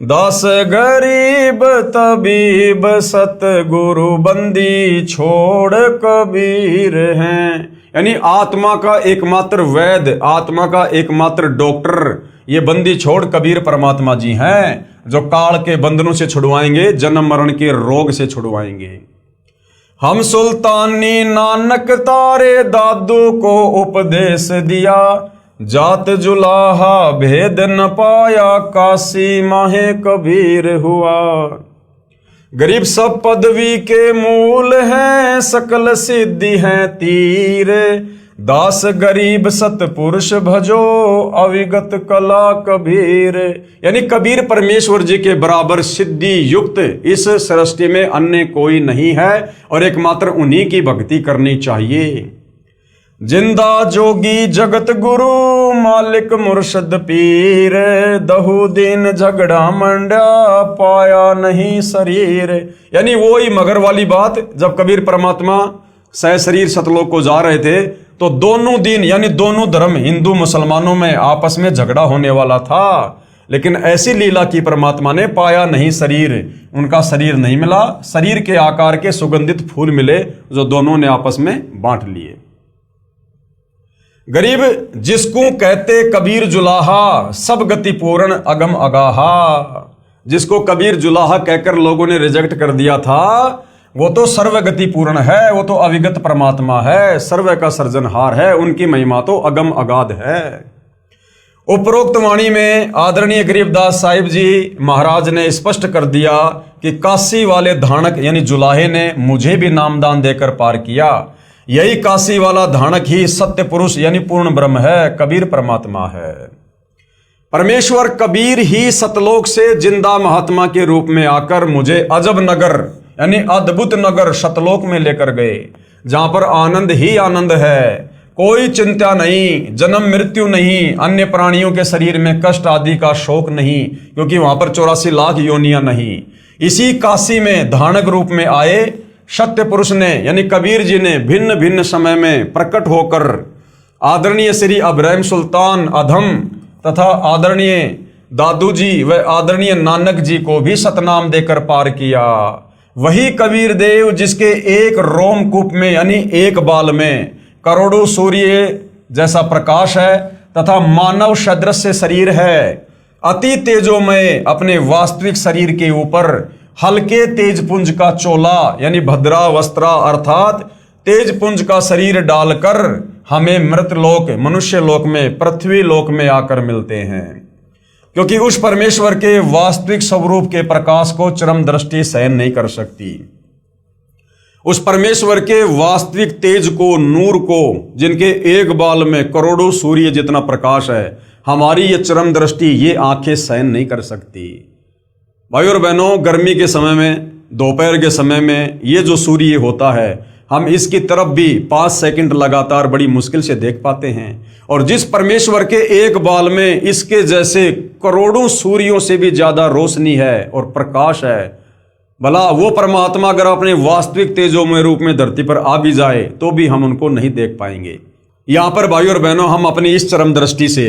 दास गरीब तबीब सतगुरु बंदी छोड़ कबीर हैं। यानी आत्मा का एकमात्र वैद्य, आत्मा का एकमात्र डॉक्टर ये बंदी छोड़ कबीर परमात्मा जी हैं, जो काल के बंधनों से छुड़वाएंगे, जन्म मरण के रोग से छुड़वाएंगे। हम सुल्तानी नानक तारे दादू को उपदेश दिया, जात जुलाहा भेद न पाया, काशी माहे कबीर हुआ। गरीब सब पदवी के मूल हैं, सकल सिद्धि हैं तीर, दास गरीब सतपुरुष भजो, अविगत कला कबीर। यानी कबीर परमेश्वर जी के बराबर सिद्धि युक्त इस सृष्टि में अन्य कोई नहीं है और एकमात्र उन्हीं की भक्ति करनी चाहिए। जिंदा जोगी जगत गुरु मालिक मुर्शद पीर, दहु दिन झगड़ा मंडा पाया नहीं शरीर। यानी वो ही मगर वाली बात, जब कबीर परमात्मा सह शरीर सतलोक को जा रहे थे तो दोनों दिन यानी दोनों धर्म हिंदू मुसलमानों में आपस में झगड़ा होने वाला था, लेकिन ऐसी लीला की परमात्मा ने पाया नहीं शरीर, उनका शरीर नहीं मिला, शरीर के आकार के सुगंधित फूल मिले जो दोनों ने आपस में बांट लिए। गरीब जिसको कहते कबीर जुलाहा, सब गति पूर्ण अगम अगाहा। जिसको कबीर जुलाहा कहकर लोगों ने रिजेक्ट कर दिया था, वो तो सर्वगति पूर्ण है, वो तो अविगत परमात्मा है, सर्व का सर्जनहार है, उनकी महिमा तो अगम अगाध है। उपरोक्त वाणी में आदरणीय गरीबदास साहिब जी महाराज ने स्पष्ट कर दिया कि काशी वाले धानक यानी जुलाहे ने मुझे भी नामदान देकर पार किया। यही काशी वाला धानक ही सत्य पुरुष यानी पूर्ण ब्रह्म है, कबीर परमात्मा है। परमेश्वर कबीर ही सतलोक से जिंदा महात्मा के रूप में आकर मुझे अजब नगर यानी अद्भुत नगर सतलोक में लेकर गए, जहां पर आनंद ही आनंद है, कोई चिंता नहीं, जन्म मृत्यु नहीं, अन्य प्राणियों के शरीर में कष्ट आदि का शोक नहीं, क्योंकि वहां पर 84 लाख योनियां नहीं। इसी काशी में धानक रूप में आए सत्य पुरुष ने यानी कबीर जी ने भिन्न भिन्न समय में प्रकट होकर आदरणीय श्री अब्राहिम सुल्तान अधम तथा आदरणीय दादू जी व आदरणीय नानक जी को भी सतनाम देकर पार किया। वही कबीर देव जिसके एक रोमकूप में यानी एक बाल में करोड़ों सूर्य जैसा प्रकाश है तथा मानव सदृश शरीर है। अति तेजोमय अपने वास्तविक शरीर के ऊपर हल्के तेजपुंज का चोला यानी भद्रा वस्त्रा अर्थात तेजपुंज का शरीर डालकर हमें मृतलोक मनुष्य लोक में पृथ्वी लोक में आकर मिलते हैं, क्योंकि उस परमेश्वर के वास्तविक स्वरूप के प्रकाश को चरम दृष्टि सहन नहीं कर सकती। उस परमेश्वर के वास्तविक तेज को, नूर को, जिनके एक बाल में करोड़ों सूर्य जितना प्रकाश है, हमारी ये चरम दृष्टि, ये आंखें सहन नहीं कर सकती। भाई और बहनों, गर्मी के समय में, दोपहर के समय में ये जो सूर्य होता है, हम इसकी तरफ भी 5 सेकंड लगातार बड़ी मुश्किल से देख पाते हैं। और जिस परमेश्वर के एक बाल में इसके जैसे करोड़ों सूर्यों से भी ज्यादा रोशनी है और प्रकाश है, भला वो परमात्मा अगर अपने वास्तविक तेजोमय रूप में धरती पर आ भी जाए तो भी हम उनको नहीं देख पाएंगे। यहां पर भाई और बहनों, हम अपनी इस चरम दृष्टि से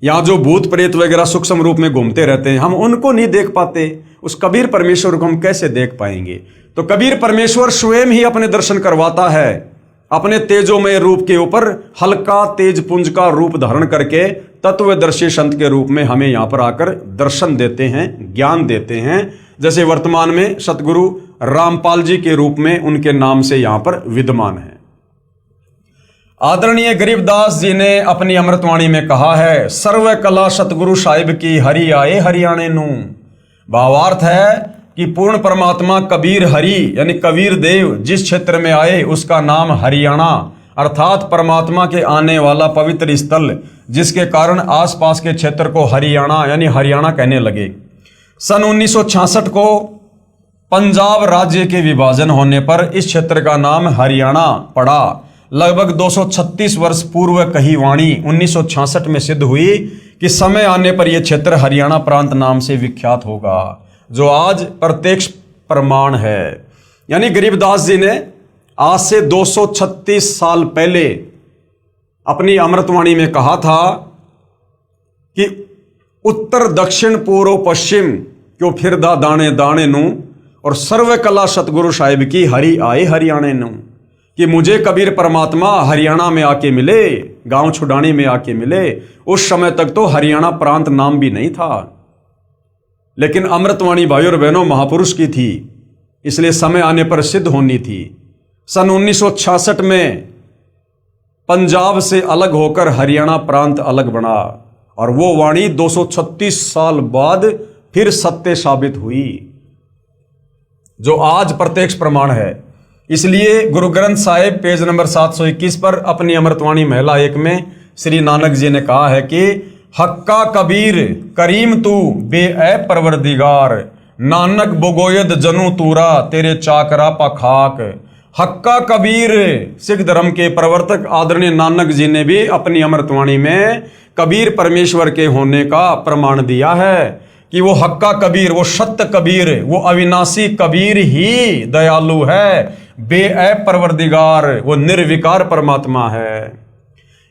यहाँ जो भूत प्रेत वगैरह सूक्ष्म रूप में घूमते रहते हैं, हम उनको नहीं देख पाते। उस कबीर परमेश्वर को हम कैसे देख पाएंगे? तो कबीर परमेश्वर स्वयं ही अपने दर्शन करवाता है, अपने तेजोमय रूप के ऊपर हल्का तेजपुंज का रूप धारण करके तत्वदर्शी संत के रूप में हमें यहाँ पर आकर दर्शन देते हैं, ज्ञान देते हैं। जैसे वर्तमान में सतगुरु रामपाल जी के रूप में उनके नाम से यहाँ पर विद्यमान है। आदरणीय गरीबदास जी ने अपनी अमृतवाणी में कहा है, सर्व कला सतगुरु साहिब की हरि आए हरियाणे नू। भावार्थ है कि पूर्ण परमात्मा कबीर हरि यानी कबीर देव जिस क्षेत्र में आए उसका नाम हरियाणा अर्थात परमात्मा के आने वाला पवित्र स्थल, जिसके कारण आसपास के क्षेत्र को हरियाणा यानी हरियाणा कहने लगे। सन 1966 को पंजाब राज्य के विभाजन होने पर इस क्षेत्र का नाम हरियाणा पड़ा। लगभग 236 वर्ष पूर्व कही वाणी 1966 में सिद्ध हुई कि समय आने पर यह क्षेत्र हरियाणा प्रांत नाम से विख्यात होगा, जो आज प्रत्यक्ष प्रमाण है। यानी गरीबदास जी ने आज से 236 साल पहले अपनी अमृतवाणी में कहा था कि उत्तर दक्षिण पूर्व पश्चिम क्यों फिरदा दाने दाने नू और सर्व कला सतगुरु साहिब की हरि आए हरियाणे नू, कि मुझे कबीर परमात्मा हरियाणा में आके मिले, गांव छुडानी में आके मिले। उस समय तक तो हरियाणा प्रांत नाम भी नहीं था, लेकिन अमृतवाणी भाई और बहनों महापुरुष की थी, इसलिए समय आने पर सिद्ध होनी थी। सन 1966 में पंजाब से अलग होकर हरियाणा प्रांत अलग बना और वो वाणी 236 साल बाद फिर सत्य साबित हुई, जो आज प्रत्यक्ष प्रमाण है। इसलिए गुरु ग्रंथ साहिब पेज नंबर 721 पर अपनी अमृतवाणी महिला 1 में श्री नानक जी ने कहा है कि हक्का कबीर करीम तू बे परवरदिगार, नानक बोगोयद जनु तूरा तेरे चाकरा पखाक। हक्का कबीर सिख धर्म के प्रवर्तक आदरणीय नानक जी ने भी अपनी अमृतवाणी में कबीर परमेश्वर के होने का प्रमाण दिया है कि वो हक्का कबीर, वो सत्य कबीर, वो अविनाशी कबीर ही दयालु है, बेऐब परवरदिगार, वो निर्विकार परमात्मा है।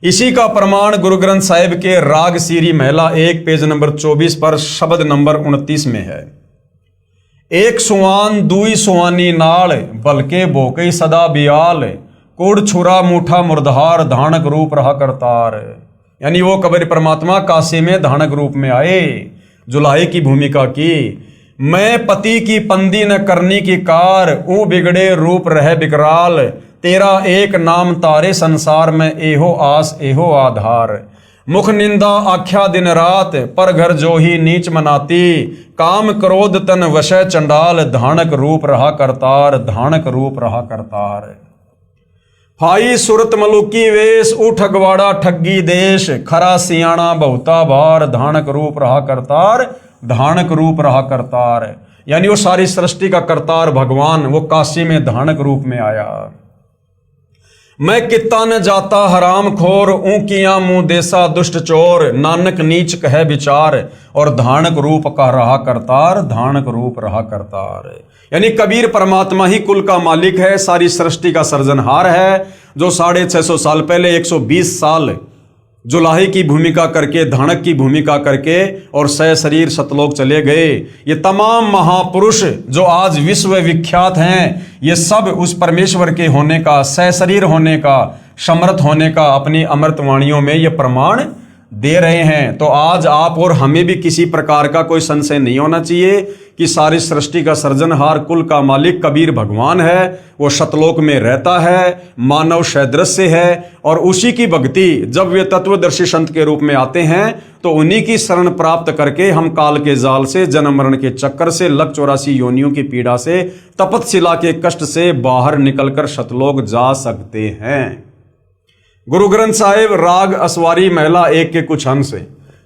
इसी का प्रमाण गुरु ग्रंथ साहिब के राग सीरी महिला 1 पेज नंबर 24 पर शब्द नंबर 29 में है। एक सुवान दुई सुवानी नाल बलके भोके सदा बियाल, कुड़ छुरा मूठा मुर्दहार धानक रूप रहा करतार। यानी वो कबीर परमात्मा काशी में धानक रूप में आए, जुलाही की भूमिका की। मैं पति की पंदी न करनी की कार, ऊ बिगड़े रूप रहे बिकराल, तेरा एक नाम तारे संसार में एहो आस एहो आधार। मुख निंदा आख्या दिन रात, पर घर जो ही नीच मनाती, काम क्रोध तन वशय चंडाल, धानक रूप रहा करतार, धानक रूप रहा करतार। फाई सुरत मलुकी वेश, ऊ ठगवाड़ा ठगी देश, खरा सियाणा बहुता भार, धानक रूप रहा करतार, धानक रूप रहा करतार। यानी वो सारी सृष्टि का करतार भगवान वो काशी में धानक रूप में आया। मैं कित्ता न जाता हराम खोर, ऊंकिया मुंह देसा दुष्ट चोर, नानक नीच कहे विचार, और धानक रूप का रहा करतार, धानक रूप रहा करतार। यानी कबीर परमात्मा ही कुल का मालिक है, सारी सृष्टि का सर्जनहार है, जो 650 साल पहले 120 साल जुलाही की भूमिका करके, धानक की भूमिका करके और सह शरीर सतलोक चले गए। ये तमाम महापुरुष जो आज विश्व विख्यात हैं, ये सब उस परमेश्वर के होने का, सह शरीर होने का, समर्थ होने का अपनी अमृत वाणियों में ये प्रमाण दे रहे हैं। तो आज आप और हमें भी किसी प्रकार का कोई संशय नहीं होना चाहिए कि सारी सृष्टि का सृजनहार, कुल का मालिक कबीर भगवान है। वो सतलोक में रहता है, मानव सदृश्य है, और उसी की भक्ति जब वे तत्वदर्शी संत के रूप में आते हैं तो उन्हीं की शरण प्राप्त करके हम काल के जाल से, जन्म मरण के चक्कर से, लक 84 योनियों की पीड़ा से, तपतशिला के कष्ट से बाहर निकलकर सतलोक जा सकते हैं। गुरु ग्रंथ साहिब राग असवारी महिला 1 के कुछ अंश।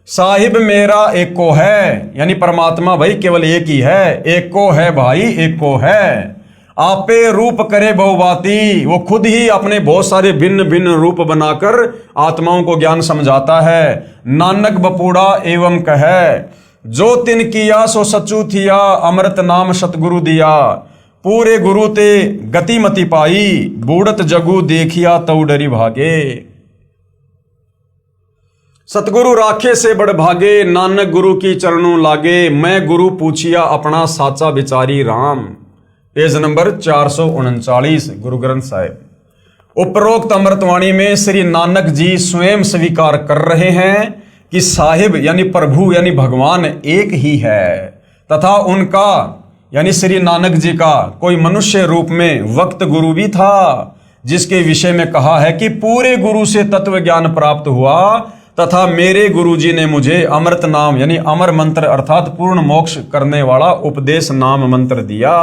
साहिब मेरा एक को है, यानी परमात्मा भाई केवल एक ही है, एक को है भाई एक को है। आपे रूप करे बहुबाती, वो खुद ही अपने बहुत सारे भिन्न भिन्न रूप बनाकर आत्माओं को ज्ञान समझाता है। नानक बपूड़ा एवं कहे, जो तिन किया सो सचू थिया, अमृत नाम सतगुरु दिया। पूरे गुरु ते गति मति पाई, बूढ़त जगू देखिया तऊ डरी भागे। सतगुरु राखे से बड़ भागे, नानक गुरु की चरणों लागे। मैं गुरु पूछिया अपना साचा बिचारी राम। Page number 439 Guru Granth Sahib. उपरोक्त अमृतवाणी में श्री नानक जी स्वयं स्वीकार कर रहे हैं कि साहिब यानी प्रभु यानी भगवान एक ही है, तथा उनका यानी श्री नानक जी का कोई मनुष्य रूप में वक्त गुरु भी था, जिसके विषय में कहा है कि पूरे गुरु से तत्व ज्ञान प्राप्त हुआ, तथा मेरे गुरु जी ने मुझे अमृत नाम यानी अमर मंत्र अर्थात पूर्ण मोक्ष करने वाला उपदेश नाम मंत्र दिया।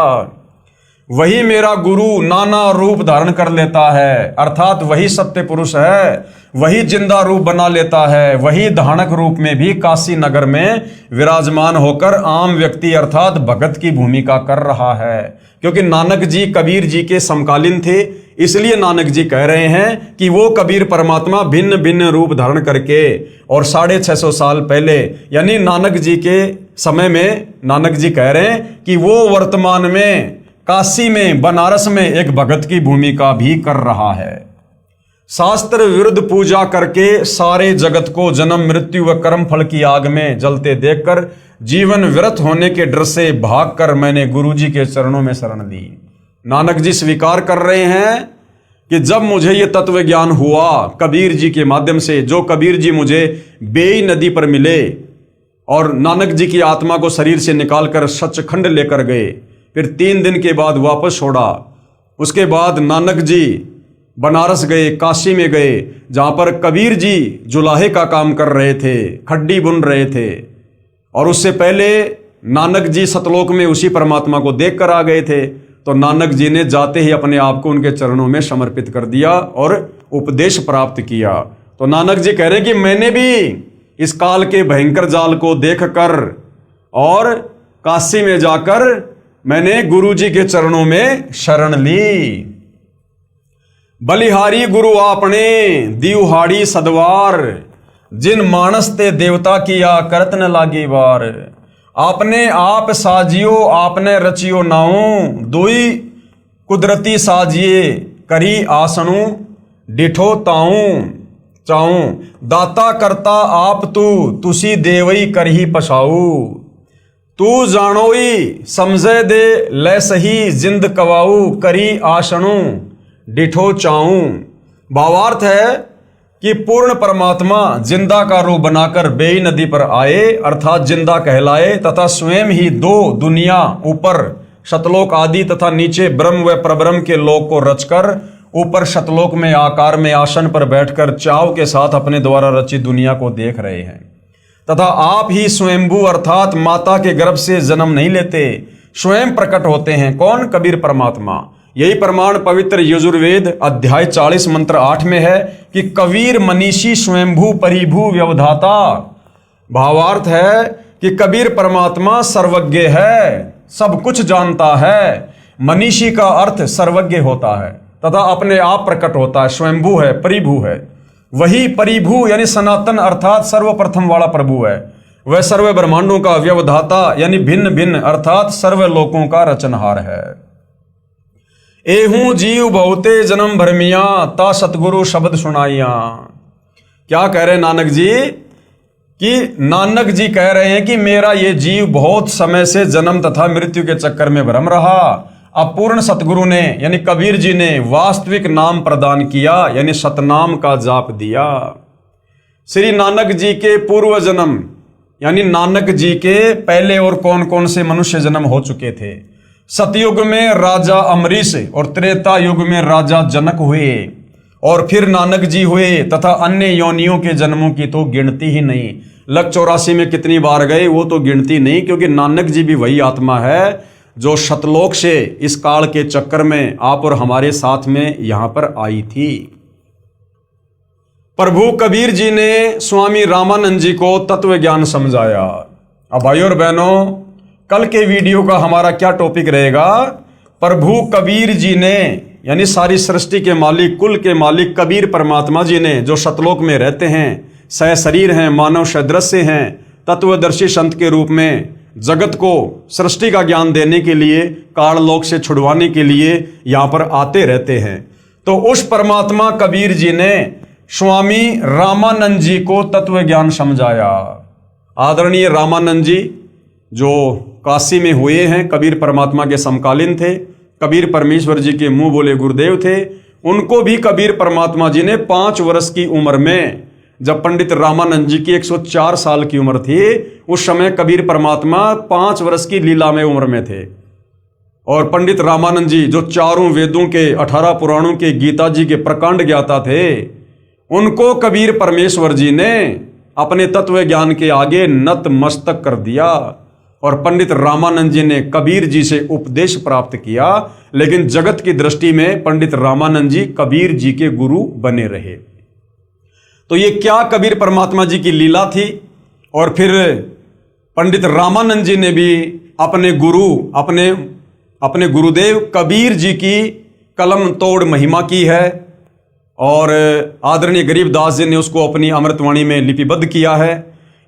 वही मेरा गुरु नाना रूप धारण कर लेता है, अर्थात वही सत्य पुरुष है, वही जिंदा रूप बना लेता है, वही धानक रूप में भी काशी नगर में विराजमान होकर आम व्यक्ति अर्थात भगत की भूमिका कर रहा है। क्योंकि नानक जी कबीर जी के समकालीन थे, इसलिए नानक जी कह रहे हैं कि वो कबीर परमात्मा भिन्न भिन्न रूप धारण करके, और 650 साल पहले यानी नानक जी के समय में नानक जी कह रहे हैं कि वो वर्तमान में काशी में, बनारस में एक भगत की भूमिका भी कर रहा है। शास्त्र विरुद्ध पूजा करके सारे जगत को जन्म मृत्यु व कर्म फल की आग में जलते देखकर जीवन व्यर्थ होने के डर से भागकर मैंने गुरु जी के चरणों में शरण ली। नानक जी स्वीकार कर रहे हैं कि जब मुझे ये तत्व ज्ञान हुआ कबीर जी के माध्यम से, जो कबीर जी मुझे बेई नदी पर मिले और नानक जी की आत्मा को शरीर से निकालकर सचखंड लेकर गए, फिर 3 दिन के बाद वापस छोड़ा। उसके बाद नानक जी बनारस गए, काशी में गए, जहां पर कबीर जी जुलाहे का काम कर रहे थे, खड्डी बुन रहे थे, और उससे पहले नानक जी सतलोक में उसी परमात्मा को देख कर आ गए थे। तो नानक जी ने जाते ही अपने आप को उनके चरणों में समर्पित कर दिया और उपदेश प्राप्त किया। तो नानक जी कह रहे हैं कि मैंने भी इस काल के भयंकर जाल को देखकर और काशी में जाकर मैंने गुरु जी के चरणों में शरण ली। बलिहारी गुरु आपने दिवहाड़ी सदवार, जिन मानस ते देवता किया करत न लागी वार। आपने आप साजियो आपने रचियो नाऊ, दुई कुदरती साजिए करी आसनु, डिठो ताऊं चाऊं। दाता करता आप तू, तुसी देवई करही पछाऊ। तू जानोई समझे दे ले सही, जिंद कवाऊ करी आसनु, डिठो चाऊं। भावार्थ है कि पूर्ण परमात्मा जिंदा का रूप बनाकर बेई नदी पर आए, अर्थात जिंदा कहलाए, तथा स्वयं ही 2 दुनिया, ऊपर शतलोक आदि तथा नीचे ब्रह्म व प्रब्रह्म के लोक को रचकर ऊपर शतलोक में आकार में आसन पर बैठकर चाव के साथ अपने द्वारा रचित दुनिया को देख रहे हैं। तथा आप ही स्वयंभू अर्थात माता के गर्भ से जन्म नहीं लेते, स्वयं प्रकट होते हैं। कौन? कबीर परमात्मा। यही प्रमाण पवित्र यजुर्वेद अध्याय 40 मंत्र 8 में है कि कबीर मनीषी स्वयंभू परिभू व्यवधाता। भावार्थ है कि कबीर परमात्मा सर्वज्ञ है, सब कुछ जानता है। मनीषी का अर्थ सर्वज्ञ होता है तथा अपने आप प्रकट होता है, स्वयंभू है, परिभू है। वही परिभू यानी सनातन अर्थात सर्वप्रथम वाला प्रभु है। वह सर्व ब्रह्मांडों का व्यवधाता यानी भिन्न भिन्न अर्थात सर्व लोकों का रचनहार है। एहू जीव बहुते जन्म भरमिया, ता सतगुरु शब्द सुनाइया। क्या कह रहे हैं नानक जी? कि नानक जी कह रहे हैं कि मेरा ये जीव बहुत समय से जन्म तथा मृत्यु के चक्कर में भ्रम रहा, अब पूर्ण सतगुरु ने यानी कबीर जी ने वास्तविक नाम प्रदान किया, यानी सतनाम का जाप दिया। श्री नानक जी के पूर्व जन्म यानी नानक जी के पहले और कौन कौन से मनुष्य जन्म हो चुके थे। सतयुग में राजा अमरीश और त्रेता युग में राजा जनक हुए और फिर नानक जी हुए तथा अन्य योनियों के जन्मों की तो गिनती ही नहीं। लक 84 में कितनी बार गए वो तो गिनती नहीं, क्योंकि नानक जी भी वही आत्मा है जो शतलोक से इस काल के चक्कर में आप और हमारे साथ में यहां पर आई थी। प्रभु कबीर जी ने स्वामी रामानंद जी को तत्व ज्ञान समझाया। अब भाइयों और बहनों, कल के वीडियो का हमारा क्या टॉपिक रहेगा? प्रभु कबीर जी ने यानी सारी सृष्टि के मालिक, कुल के मालिक कबीर परमात्मा जी ने, जो सतलोक में रहते हैं, सहशरीर हैं, मानव सदृश्य हैं, तत्वदर्शी संत के रूप में जगत को सृष्टि का ज्ञान देने के लिए, काललोक से छुड़वाने के लिए यहां पर आते रहते हैं। तो उस परमात्मा कबीर जी ने स्वामी रामानंद जी को तत्व ज्ञान समझाया। आदरणीय रामानंद जी जो काशी में हुए हैं, कबीर परमात्मा के समकालीन थे, कबीर परमेश्वर जी के मुंह बोले गुरुदेव थे। उनको भी कबीर परमात्मा जी ने 5 वर्ष की उम्र में, जब पंडित रामानंद जी की 104 साल की उम्र थी, उस समय कबीर परमात्मा 5 वर्ष की लीला में उम्र में थे। और पंडित रामानंद जी जो चारों वेदों के, 18 पुराणों के, गीता जी के प्रकांड ज्ञाता थे, उनको कबीर परमेश्वर जी ने अपने तत्व ज्ञान के आगे नतमस्तक कर दिया। और पंडित रामानंद जी ने कबीर जी से उपदेश प्राप्त किया, लेकिन जगत की दृष्टि में पंडित रामानंद जी कबीर जी के गुरु बने रहे। तो ये क्या कबीर परमात्मा जी की लीला थी। और फिर पंडित रामानंद जी ने भी अपने गुरु, अपने गुरुदेव कबीर जी की कलम तोड़ महिमा की है और आदरणीय गरीबदास जी ने उसको अपनी अमृतवाणी में लिपिबद्ध किया है।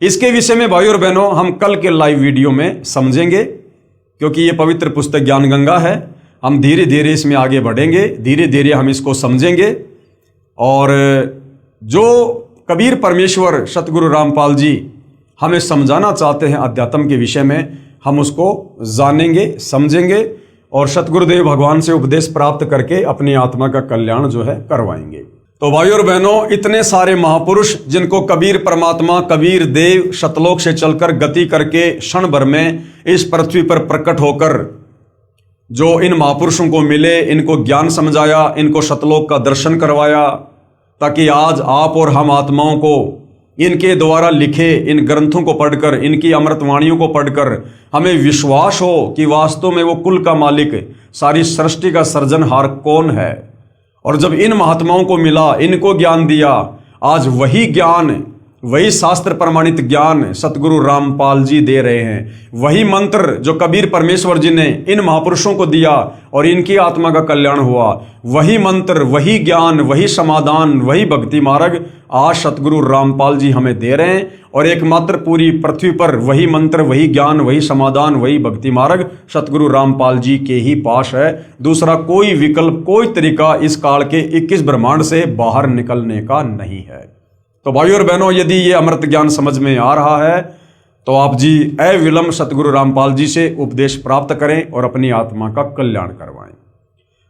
इसके विषय में भाइयों और बहनों हम कल के लाइव वीडियो में समझेंगे, क्योंकि ये पवित्र पुस्तक ज्ञान गंगा है। हम धीरे धीरे इसमें आगे बढ़ेंगे, धीरे धीरे हम इसको समझेंगे। और जो कबीर परमेश्वर सतगुरु रामपाल जी हमें समझाना चाहते हैं अध्यात्म के विषय में, हम उसको जानेंगे, समझेंगे और सतगुरुदेव भगवान से उपदेश प्राप्त करके अपनी आत्मा का कल्याण जो है करवाएंगे। तो भाइयों और बहनों, इतने सारे महापुरुष जिनको कबीर परमात्मा, कबीर देव सतलोक से चलकर गति करके क्षण भर में इस पृथ्वी पर प्रकट होकर जो इन महापुरुषों को मिले, इनको ज्ञान समझाया, इनको सतलोक का दर्शन करवाया, ताकि आज आप और हम आत्माओं को इनके द्वारा लिखे इन ग्रंथों को पढ़कर, इनकी अमृतवाणियों को पढ़कर हमें विश्वास हो कि वास्तव में वो कुल का मालिक, सारी सृष्टि का सृजनहार कौन है। और जब इन महात्माओं को मिला, इनको ज्ञान दिया, आज वही ज्ञान, वही शास्त्र प्रमाणित ज्ञान सतगुरु रामपाल जी दे रहे हैं। वही मंत्र जो कबीर परमेश्वर जी ने इन महापुरुषों को दिया और इनकी आत्मा का कल्याण हुआ, वही मंत्र, वही ज्ञान, वही समाधान, वही भक्ति मार्ग आज सतगुरु रामपाल जी हमें दे रहे हैं। और एकमात्र पूरी पृथ्वी पर वही मंत्र, वही ज्ञान, वही समाधान, वही भक्ति मार्ग सतगुरु रामपाल जी के ही पास है। दूसरा कोई विकल्प, कोई तरीका इस काल के 21 ब्रह्मांड से बाहर निकलने का नहीं है। तो भाइयों और बहनों, यदि ये अमृत ज्ञान समझ में आ रहा है तो आप जी अविलंब सतगुरु रामपाल जी से उपदेश प्राप्त करें और अपनी आत्मा का कल्याण करवाएं।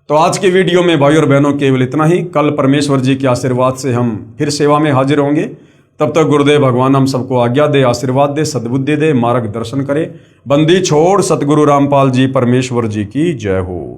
तो आज के वीडियो में भाइयों और बहनों केवल इतना ही। कल परमेश्वर जी के आशीर्वाद से हम फिर सेवा में हाजिर होंगे। तब तक गुरुदेव भगवान हम सबको आज्ञा दे, आशीर्वाद दे, सद्बुद्धि दे, मार्गदर्शन करे। बंदी छोड़ सतगुरु रामपाल जी परमेश्वर जी की जय हो।